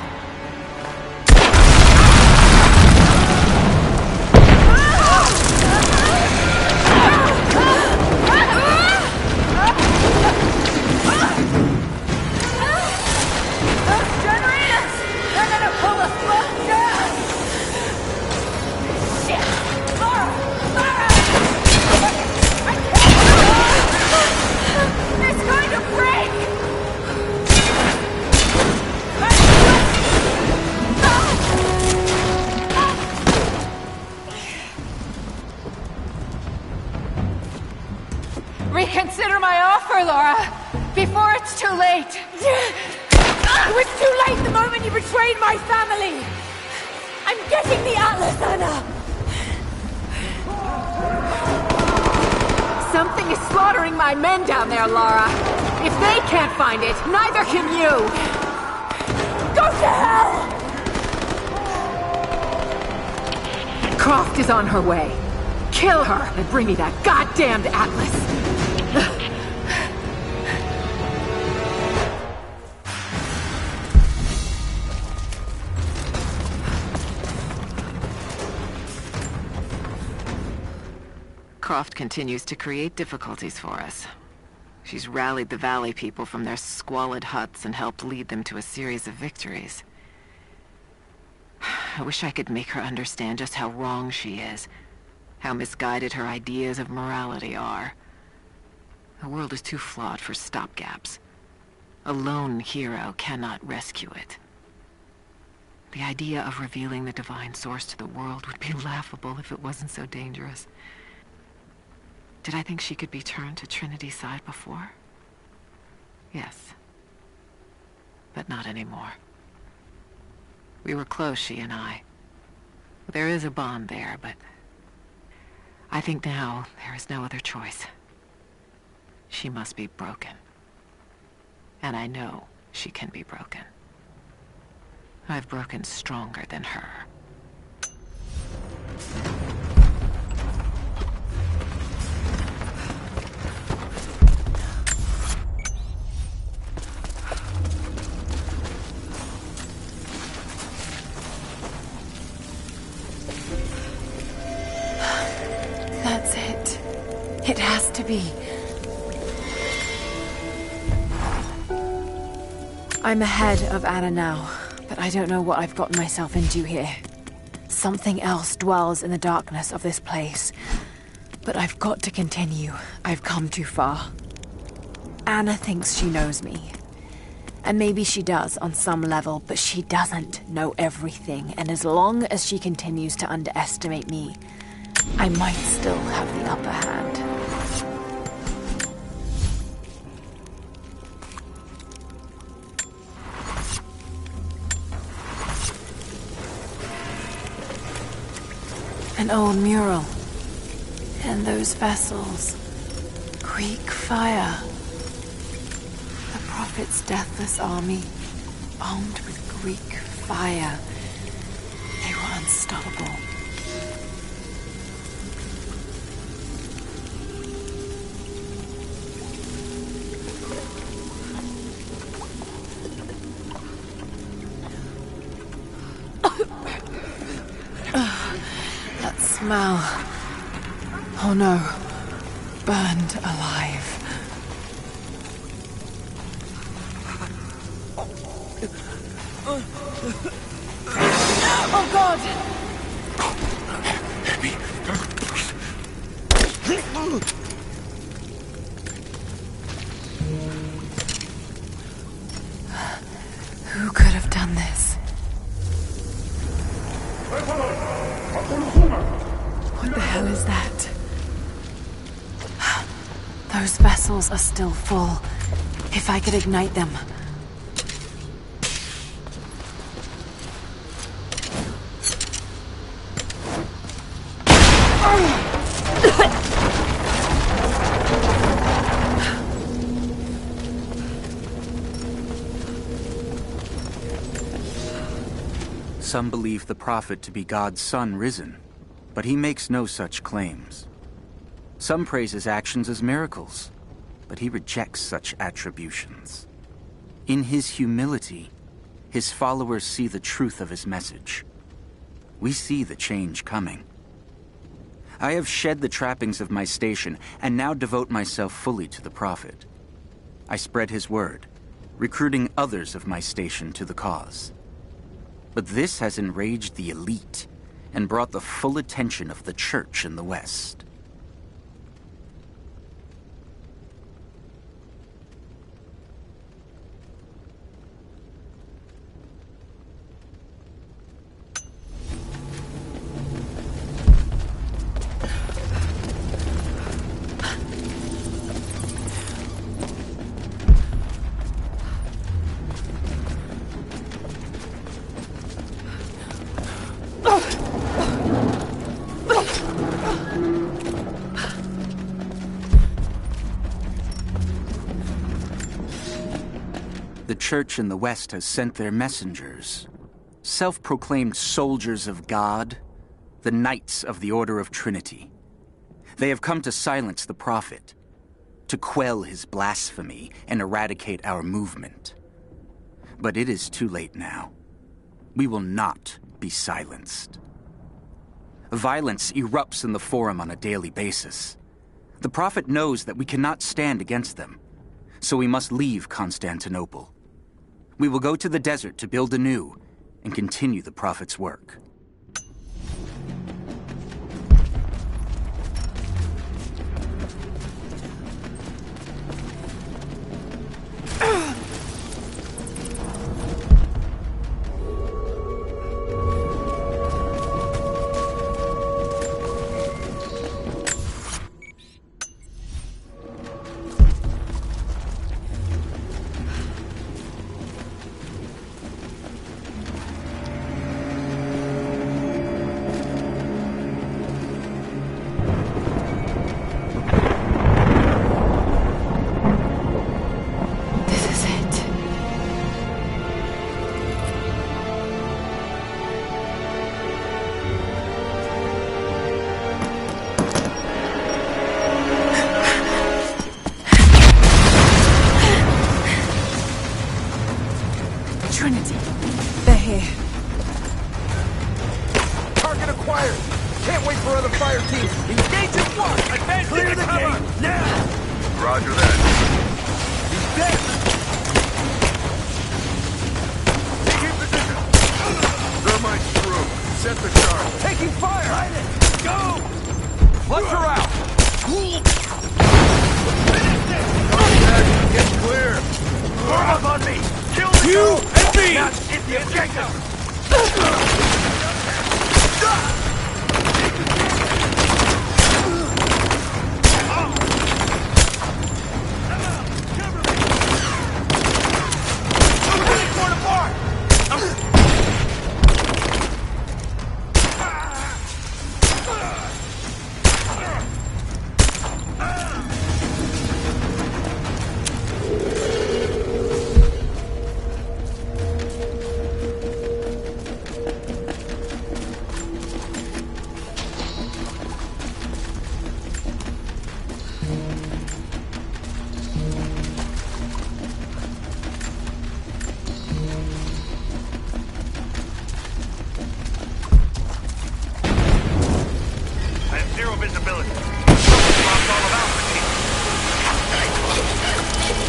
Suffer, Laura! Before it's too late! It was too late the moment you betrayed my family! I'm getting the Atlas, Anna! Something is slaughtering my men down there, Laura. If they can't find it, neither can you! Go to hell! Croft is on her way. Kill her and bring me that goddamned Atlas. Croft continues to create difficulties for us. She's rallied the Valley people from their squalid huts and helped lead them to a series of victories. I wish I could make her understand just how wrong she is, how misguided her ideas of morality are. The world is too flawed for stopgaps. A lone hero cannot rescue it. The idea of revealing the divine source to the world would be laughable if it wasn't so dangerous. Did I think she could be turned to Trinity's side before? Yes. But not anymore. We were close, she and I. There is a bond there, but I think now there is no other choice. She must be broken. And I know she can be broken. I've broken stronger than her. That's it. It has to be. I'm ahead of Anna now, but I don't know what I've gotten myself into here. Something else dwells in the darkness of this place. But I've got to continue. I've come too far. Anna thinks she knows me. And maybe she does on some level, but she doesn't know everything. And as long as she continues to underestimate me, I might still have the upper hand. An old mural. And those vessels. Greek fire. The Prophet's deathless army, armed with Greek fire. They were unstoppable. That smell. Oh no. Burned alive. Oh God! Who could have done this? What the hell is that? Those vessels are still full. If I could ignite them. Some believe the Prophet to be God's Son risen, but he makes no such claims. Some praise his actions as miracles, but he rejects such attributions. In his humility, his followers see the truth of his message. We see the change coming. I have shed the trappings of my station and now devote myself fully to the Prophet. I spread his word, recruiting others of my station to the cause. But this has enraged the elite and brought the full attention of the Church in the West. The Church in the West has sent their messengers, self-proclaimed soldiers of God, the Knights of the Order of Trinity. They have come to silence the Prophet, to quell his blasphemy and eradicate our movement. But it is too late now. We will not be silenced. Violence erupts in the Forum on a daily basis. The Prophet knows that we cannot stand against them, so we must leave Constantinople. We will go to the desert to build anew and continue the Prophet's work. Trinity. They're here. Target acquired. Can't wait for other fire teams. Engage at once. Clear the gate now. Roger that. He's dead. Taking position. Thermite through. Set the charge. Taking fire. Light it. Go. Flush her out. Get clear. Form up on me. Kill the You girl. and me. Now hit the objective.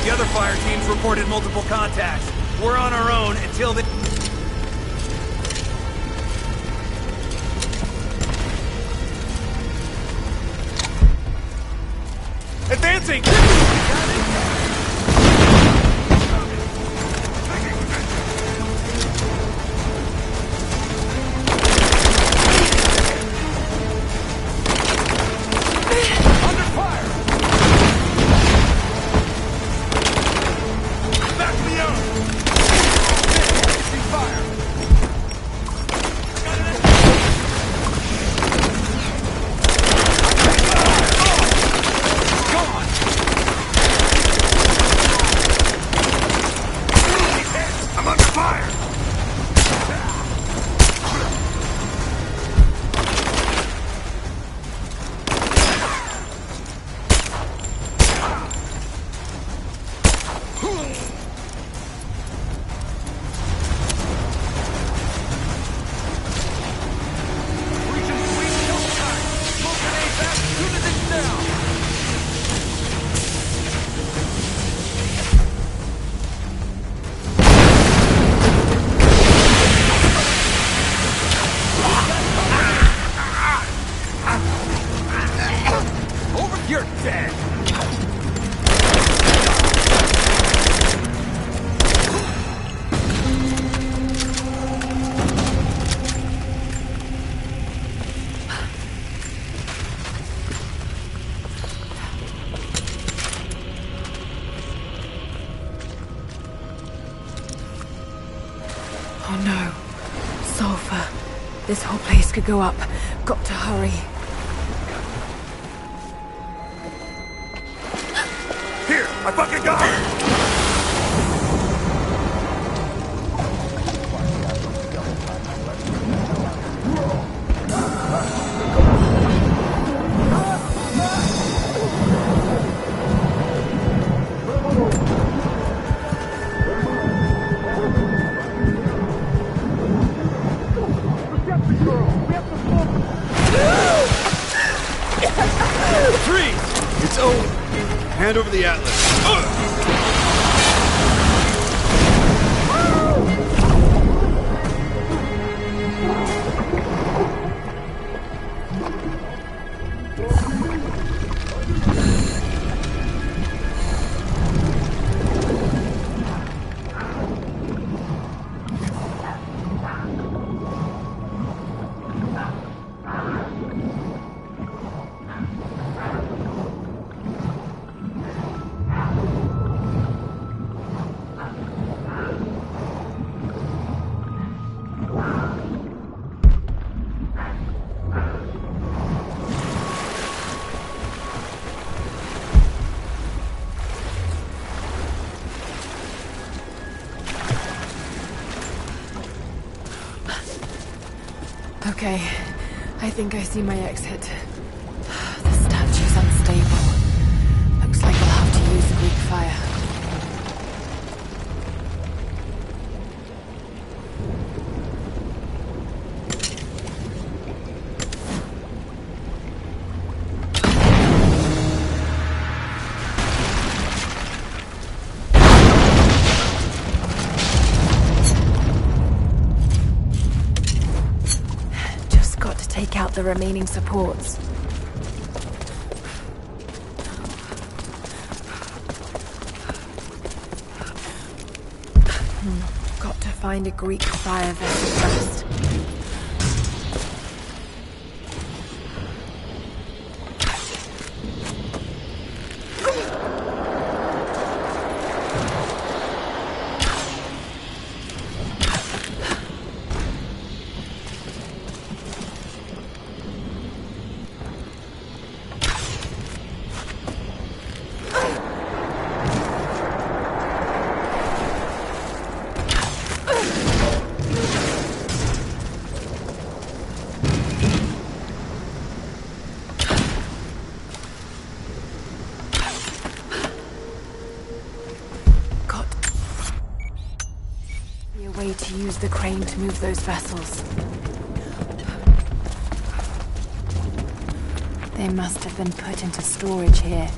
The other fire teams reported multiple contacts. We're on our own until the... Advancing! You're dead! Oh no. Sulfur. This whole place could go up. Got to hurry. Here! I fucking got her! Hand over the atlas. Okay, I think I see my exit. The statue's unstable. Looks like I'll have to use the Greek fire. Take out the remaining supports. Got to find a Greek fire vessel first. To use the crane to move those vessels. They must have been put into storage here,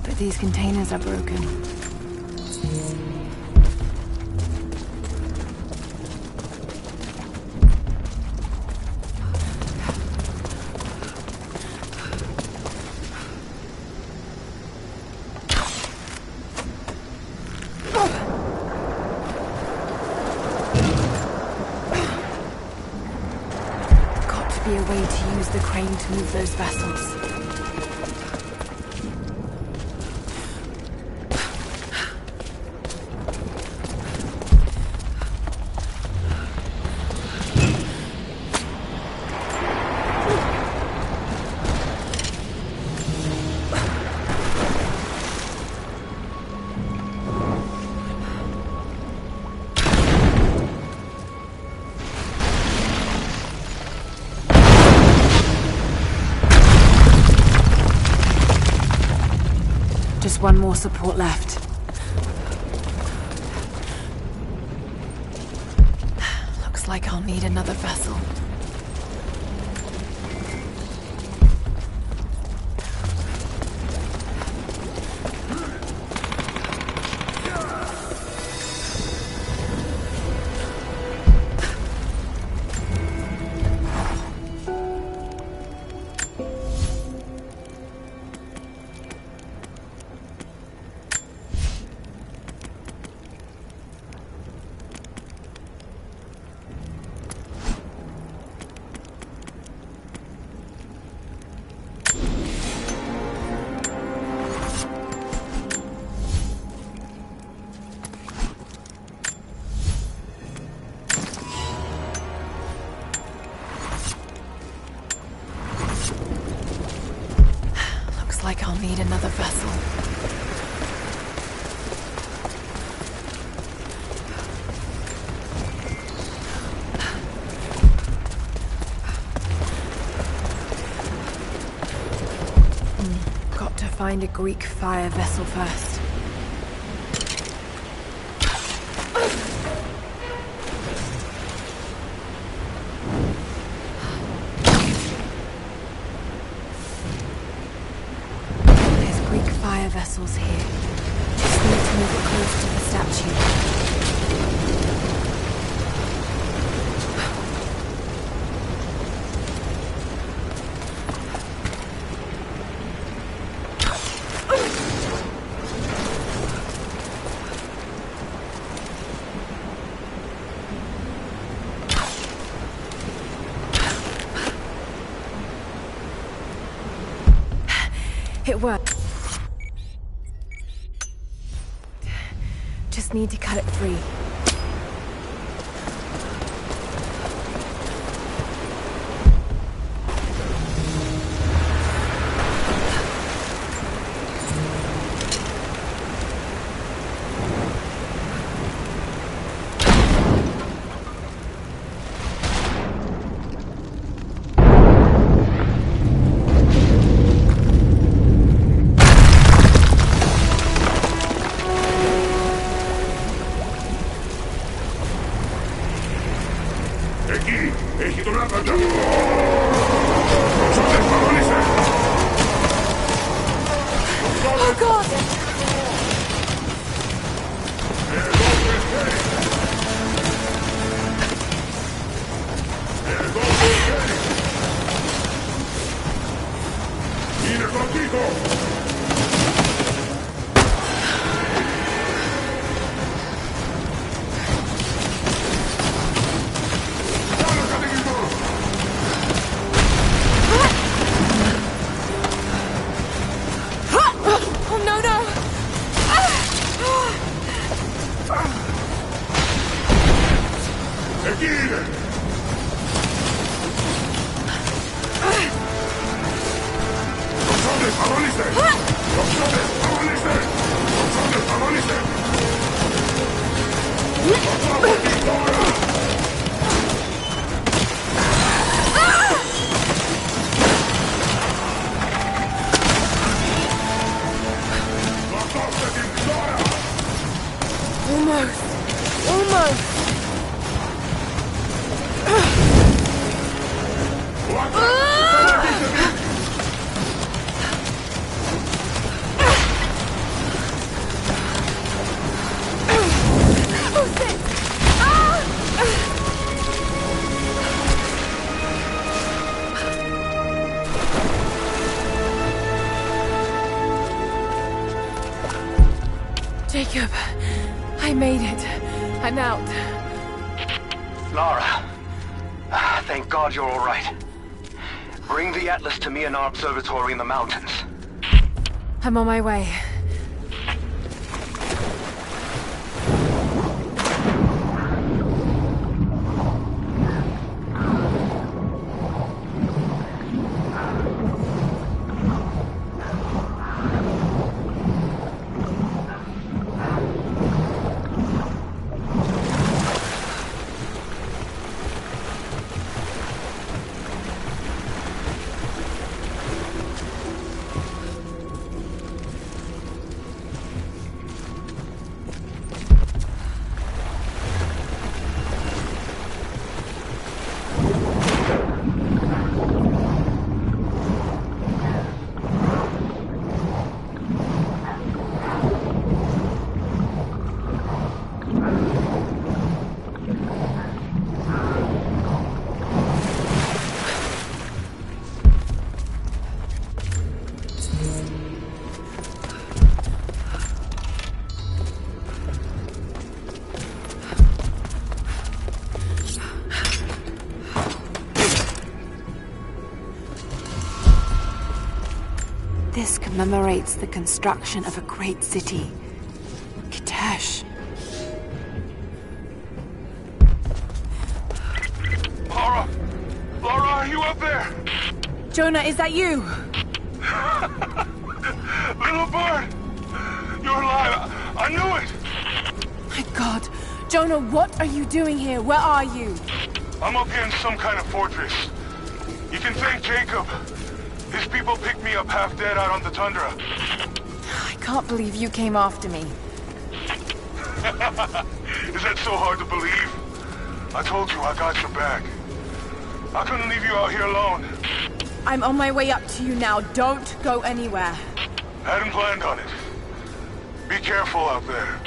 but these containers are broken. Be a way to use the crane to move those vessels. Just one more support left. Looks like I'll need another vessel. Like I'll need another vessel. Got to find a Greek fire vessel first. vessels here. Just need to move it close to the statue. It worked. Just need to cut it free. Oh God! Jacob, I made it. I'm out. Lara, thank God you're all right. Bring the Atlas to me in our observatory in the mountains. I'm on my way. This commemorates the construction of a great city. Kitesh. Lara! Lara, are you up there? Jonah, is that you? Little bird! You're alive! I knew it! My God. Jonah, what are you doing here? Where are you? I'm up here in some kind of fortress. You can thank Jacob. His people picked me up half dead out on the tundra. I can't believe you came after me. Is that so hard to believe? I told you I got your back. I couldn't leave you out here alone. I'm on my way up to you now. Don't go anywhere. Hadn't planned on it. Be careful out there.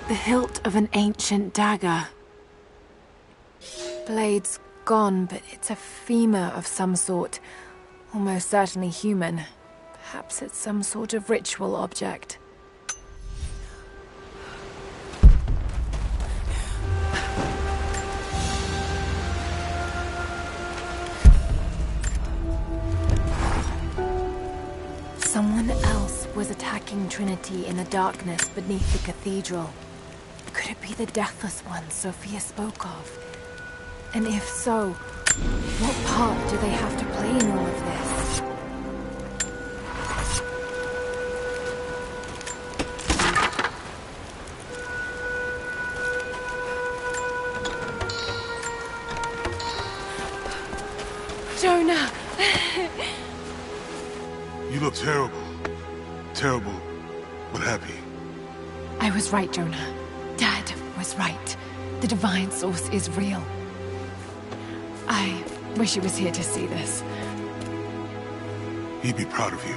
The hilt of an ancient dagger. Blade's gone, but it's a femur of some sort. Almost certainly human. Perhaps it's some sort of ritual object. Someone else was attacking Trinity in the darkness beneath the cathedral. Could it be the Deathless One Sophia spoke of? And if so, what part do they have to play in all of this? Jonah! You look terrible. Terrible, but happy. I was right, Jonah. Dad was right. The Divine Source is real. I wish he was here to see this. He'd be proud of you.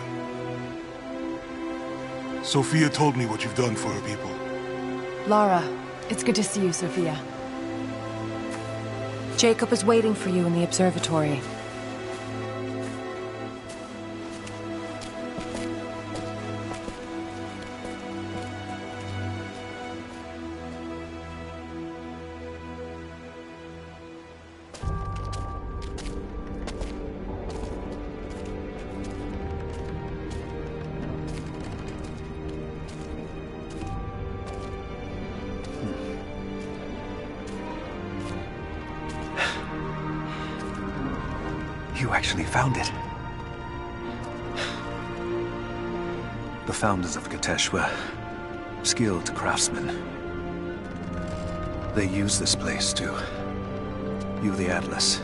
Sophia told me what you've done for her people. Lara, it's good to see you, Sophia. Jacob is waiting for you in the observatory. You actually found it. The founders of Katesh were skilled craftsmen. They used this place to view the Atlas.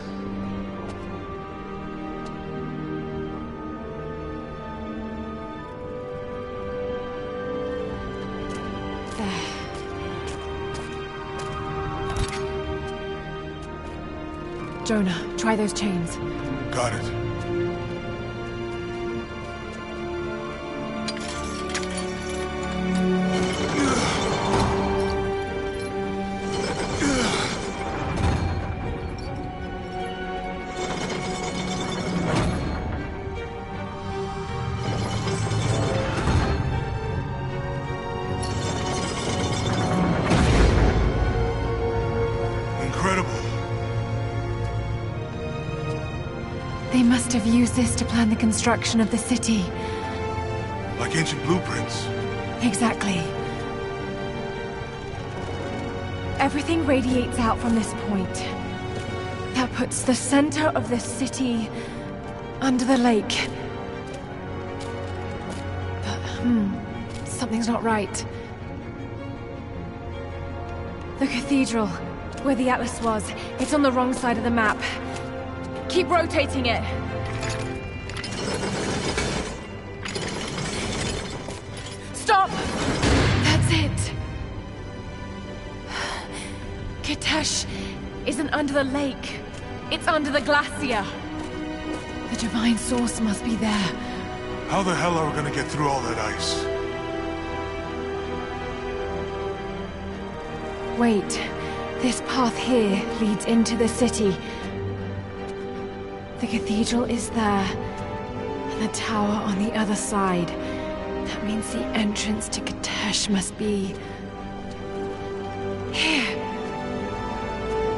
Jonah, try those chains. Got it. They must have used this to plan the construction of the city. Like ancient blueprints. Exactly. Everything radiates out from this point. That puts the center of the city under the lake. But, something's not right. The cathedral, where the Atlas was, it's on the wrong side of the map. Keep rotating it. Stop! That's it. Katesh isn't under the lake. It's under the glacier. The Divine Source must be there, How the hell are we gonna get through all that ice? Wait. This path here leads into the city. The cathedral is there, and the tower on the other side. That means the entrance to Katesh must be... here.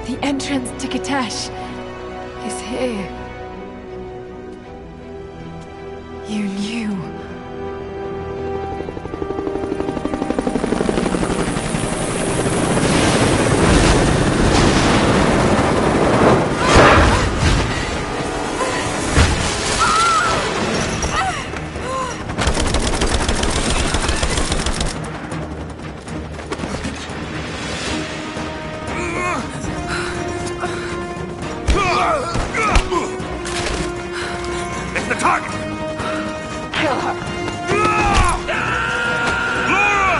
The entrance to Katesh is here. You knew. It's the target! Kill her. Laura!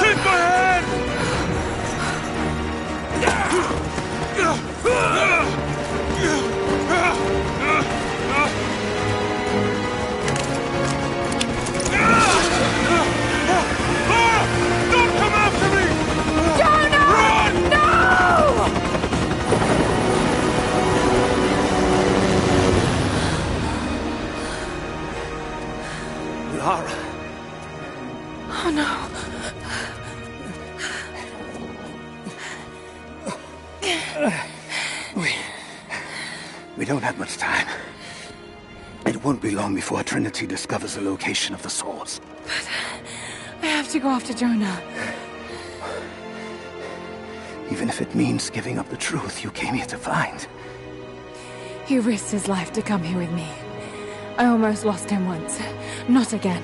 Take my hand! Laura! Don't come after me! Jonah! Run! No! Lara. Oh no. We don't have much time. It won't be long before Trinity discovers the location of the source. But I have to go after Jonah. Even if it means giving up the truth you came here to find. He risked his life to come here with me. I almost lost him once. Not again.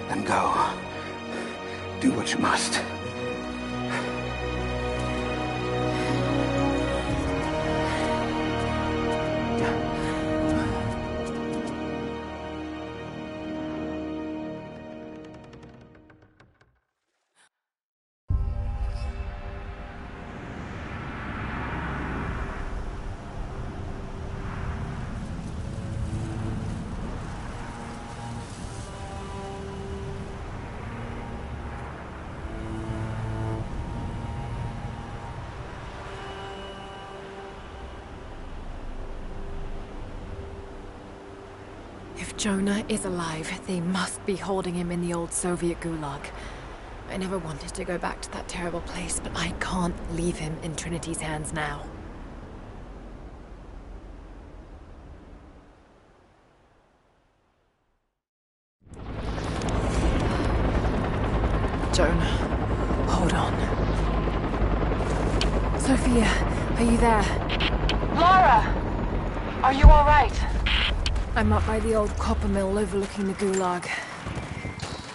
Then go. Do what you must. If Jonah is alive, they must be holding him in the old Soviet gulag. I never wanted to go back to that terrible place, but I can't leave him in Trinity's hands now. Jonah, hold on. Sophia, are you there? Lara! Are you all right? I'm up by the old copper mill overlooking the gulag.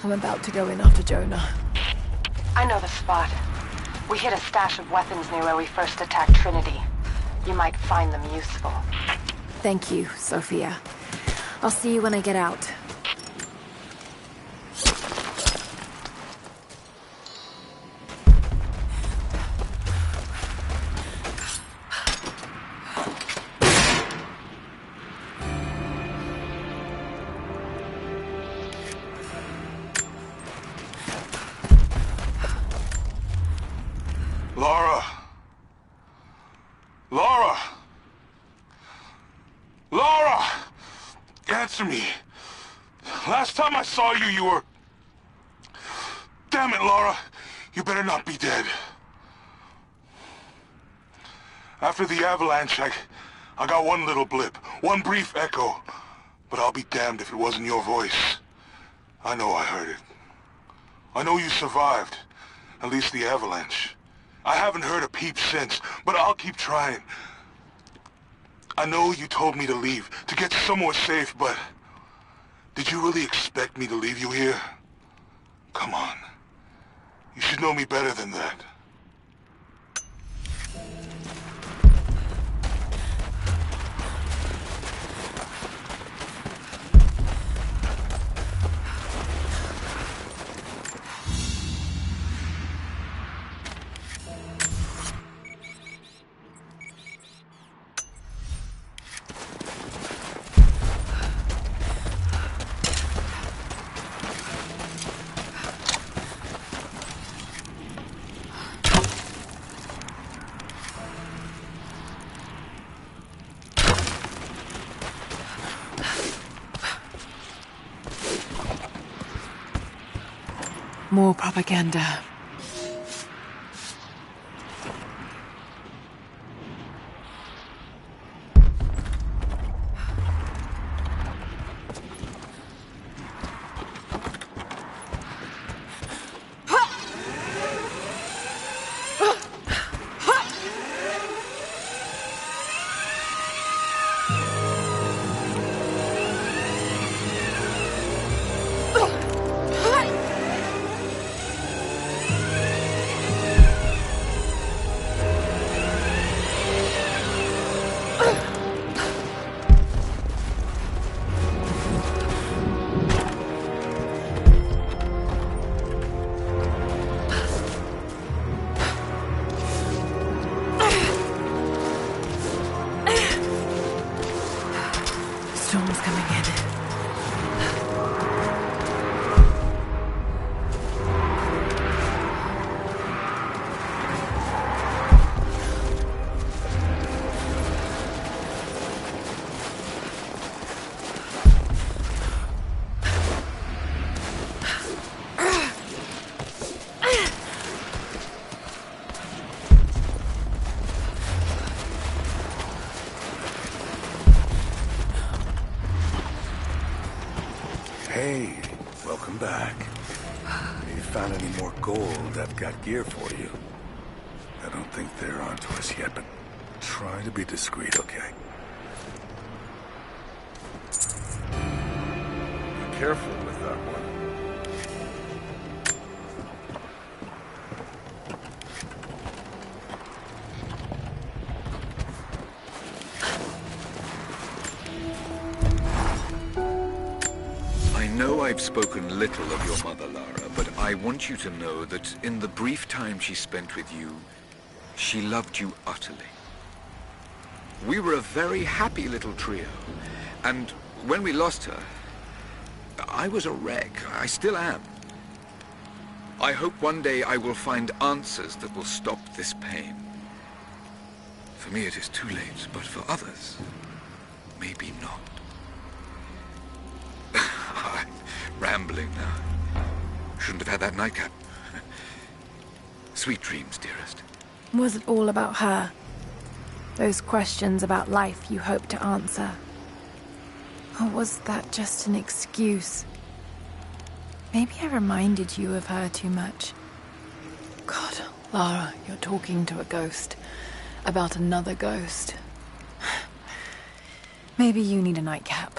I'm about to go in after Jonah. I know the spot. We hid a stash of weapons near where we first attacked Trinity. You might find them useful. Thank you, Sophia. I'll see you when I get out. Lara! Lara! Lara! Answer me. Last time I saw you, you were... Damn it, Lara. You better not be dead. After the avalanche, I got one little blip, one brief echo. But I'll be damned if it wasn't your voice. I know I heard it. I know you survived. At least the avalanche. I haven't heard a peep since, but I'll keep trying. I know you told me to leave, to get somewhere safe, but... Did you really expect me to leave you here? Come on. You should know me better than that. More propaganda. Storm's coming in. Hey, welcome back. If you found any more gold, I've got gear for you. I don't think they're onto us yet, but try to be discreet, okay? Be careful with that one. I know I've spoken little of your mother, Lara, but I want you to know that in the brief time she spent with you, she loved you utterly. We were a very happy little trio, and when we lost her, I was a wreck. I still am. I hope one day I will find answers that will stop this pain. For me it is too late, but for others, maybe not. Rambling now. Shouldn't have had that nightcap. Sweet dreams, dearest. Was it all about her? Those questions about life you hoped to answer? Or was that just an excuse? Maybe I reminded you of her too much. God, Lara, you're talking to a ghost. About another ghost. Maybe you need a nightcap.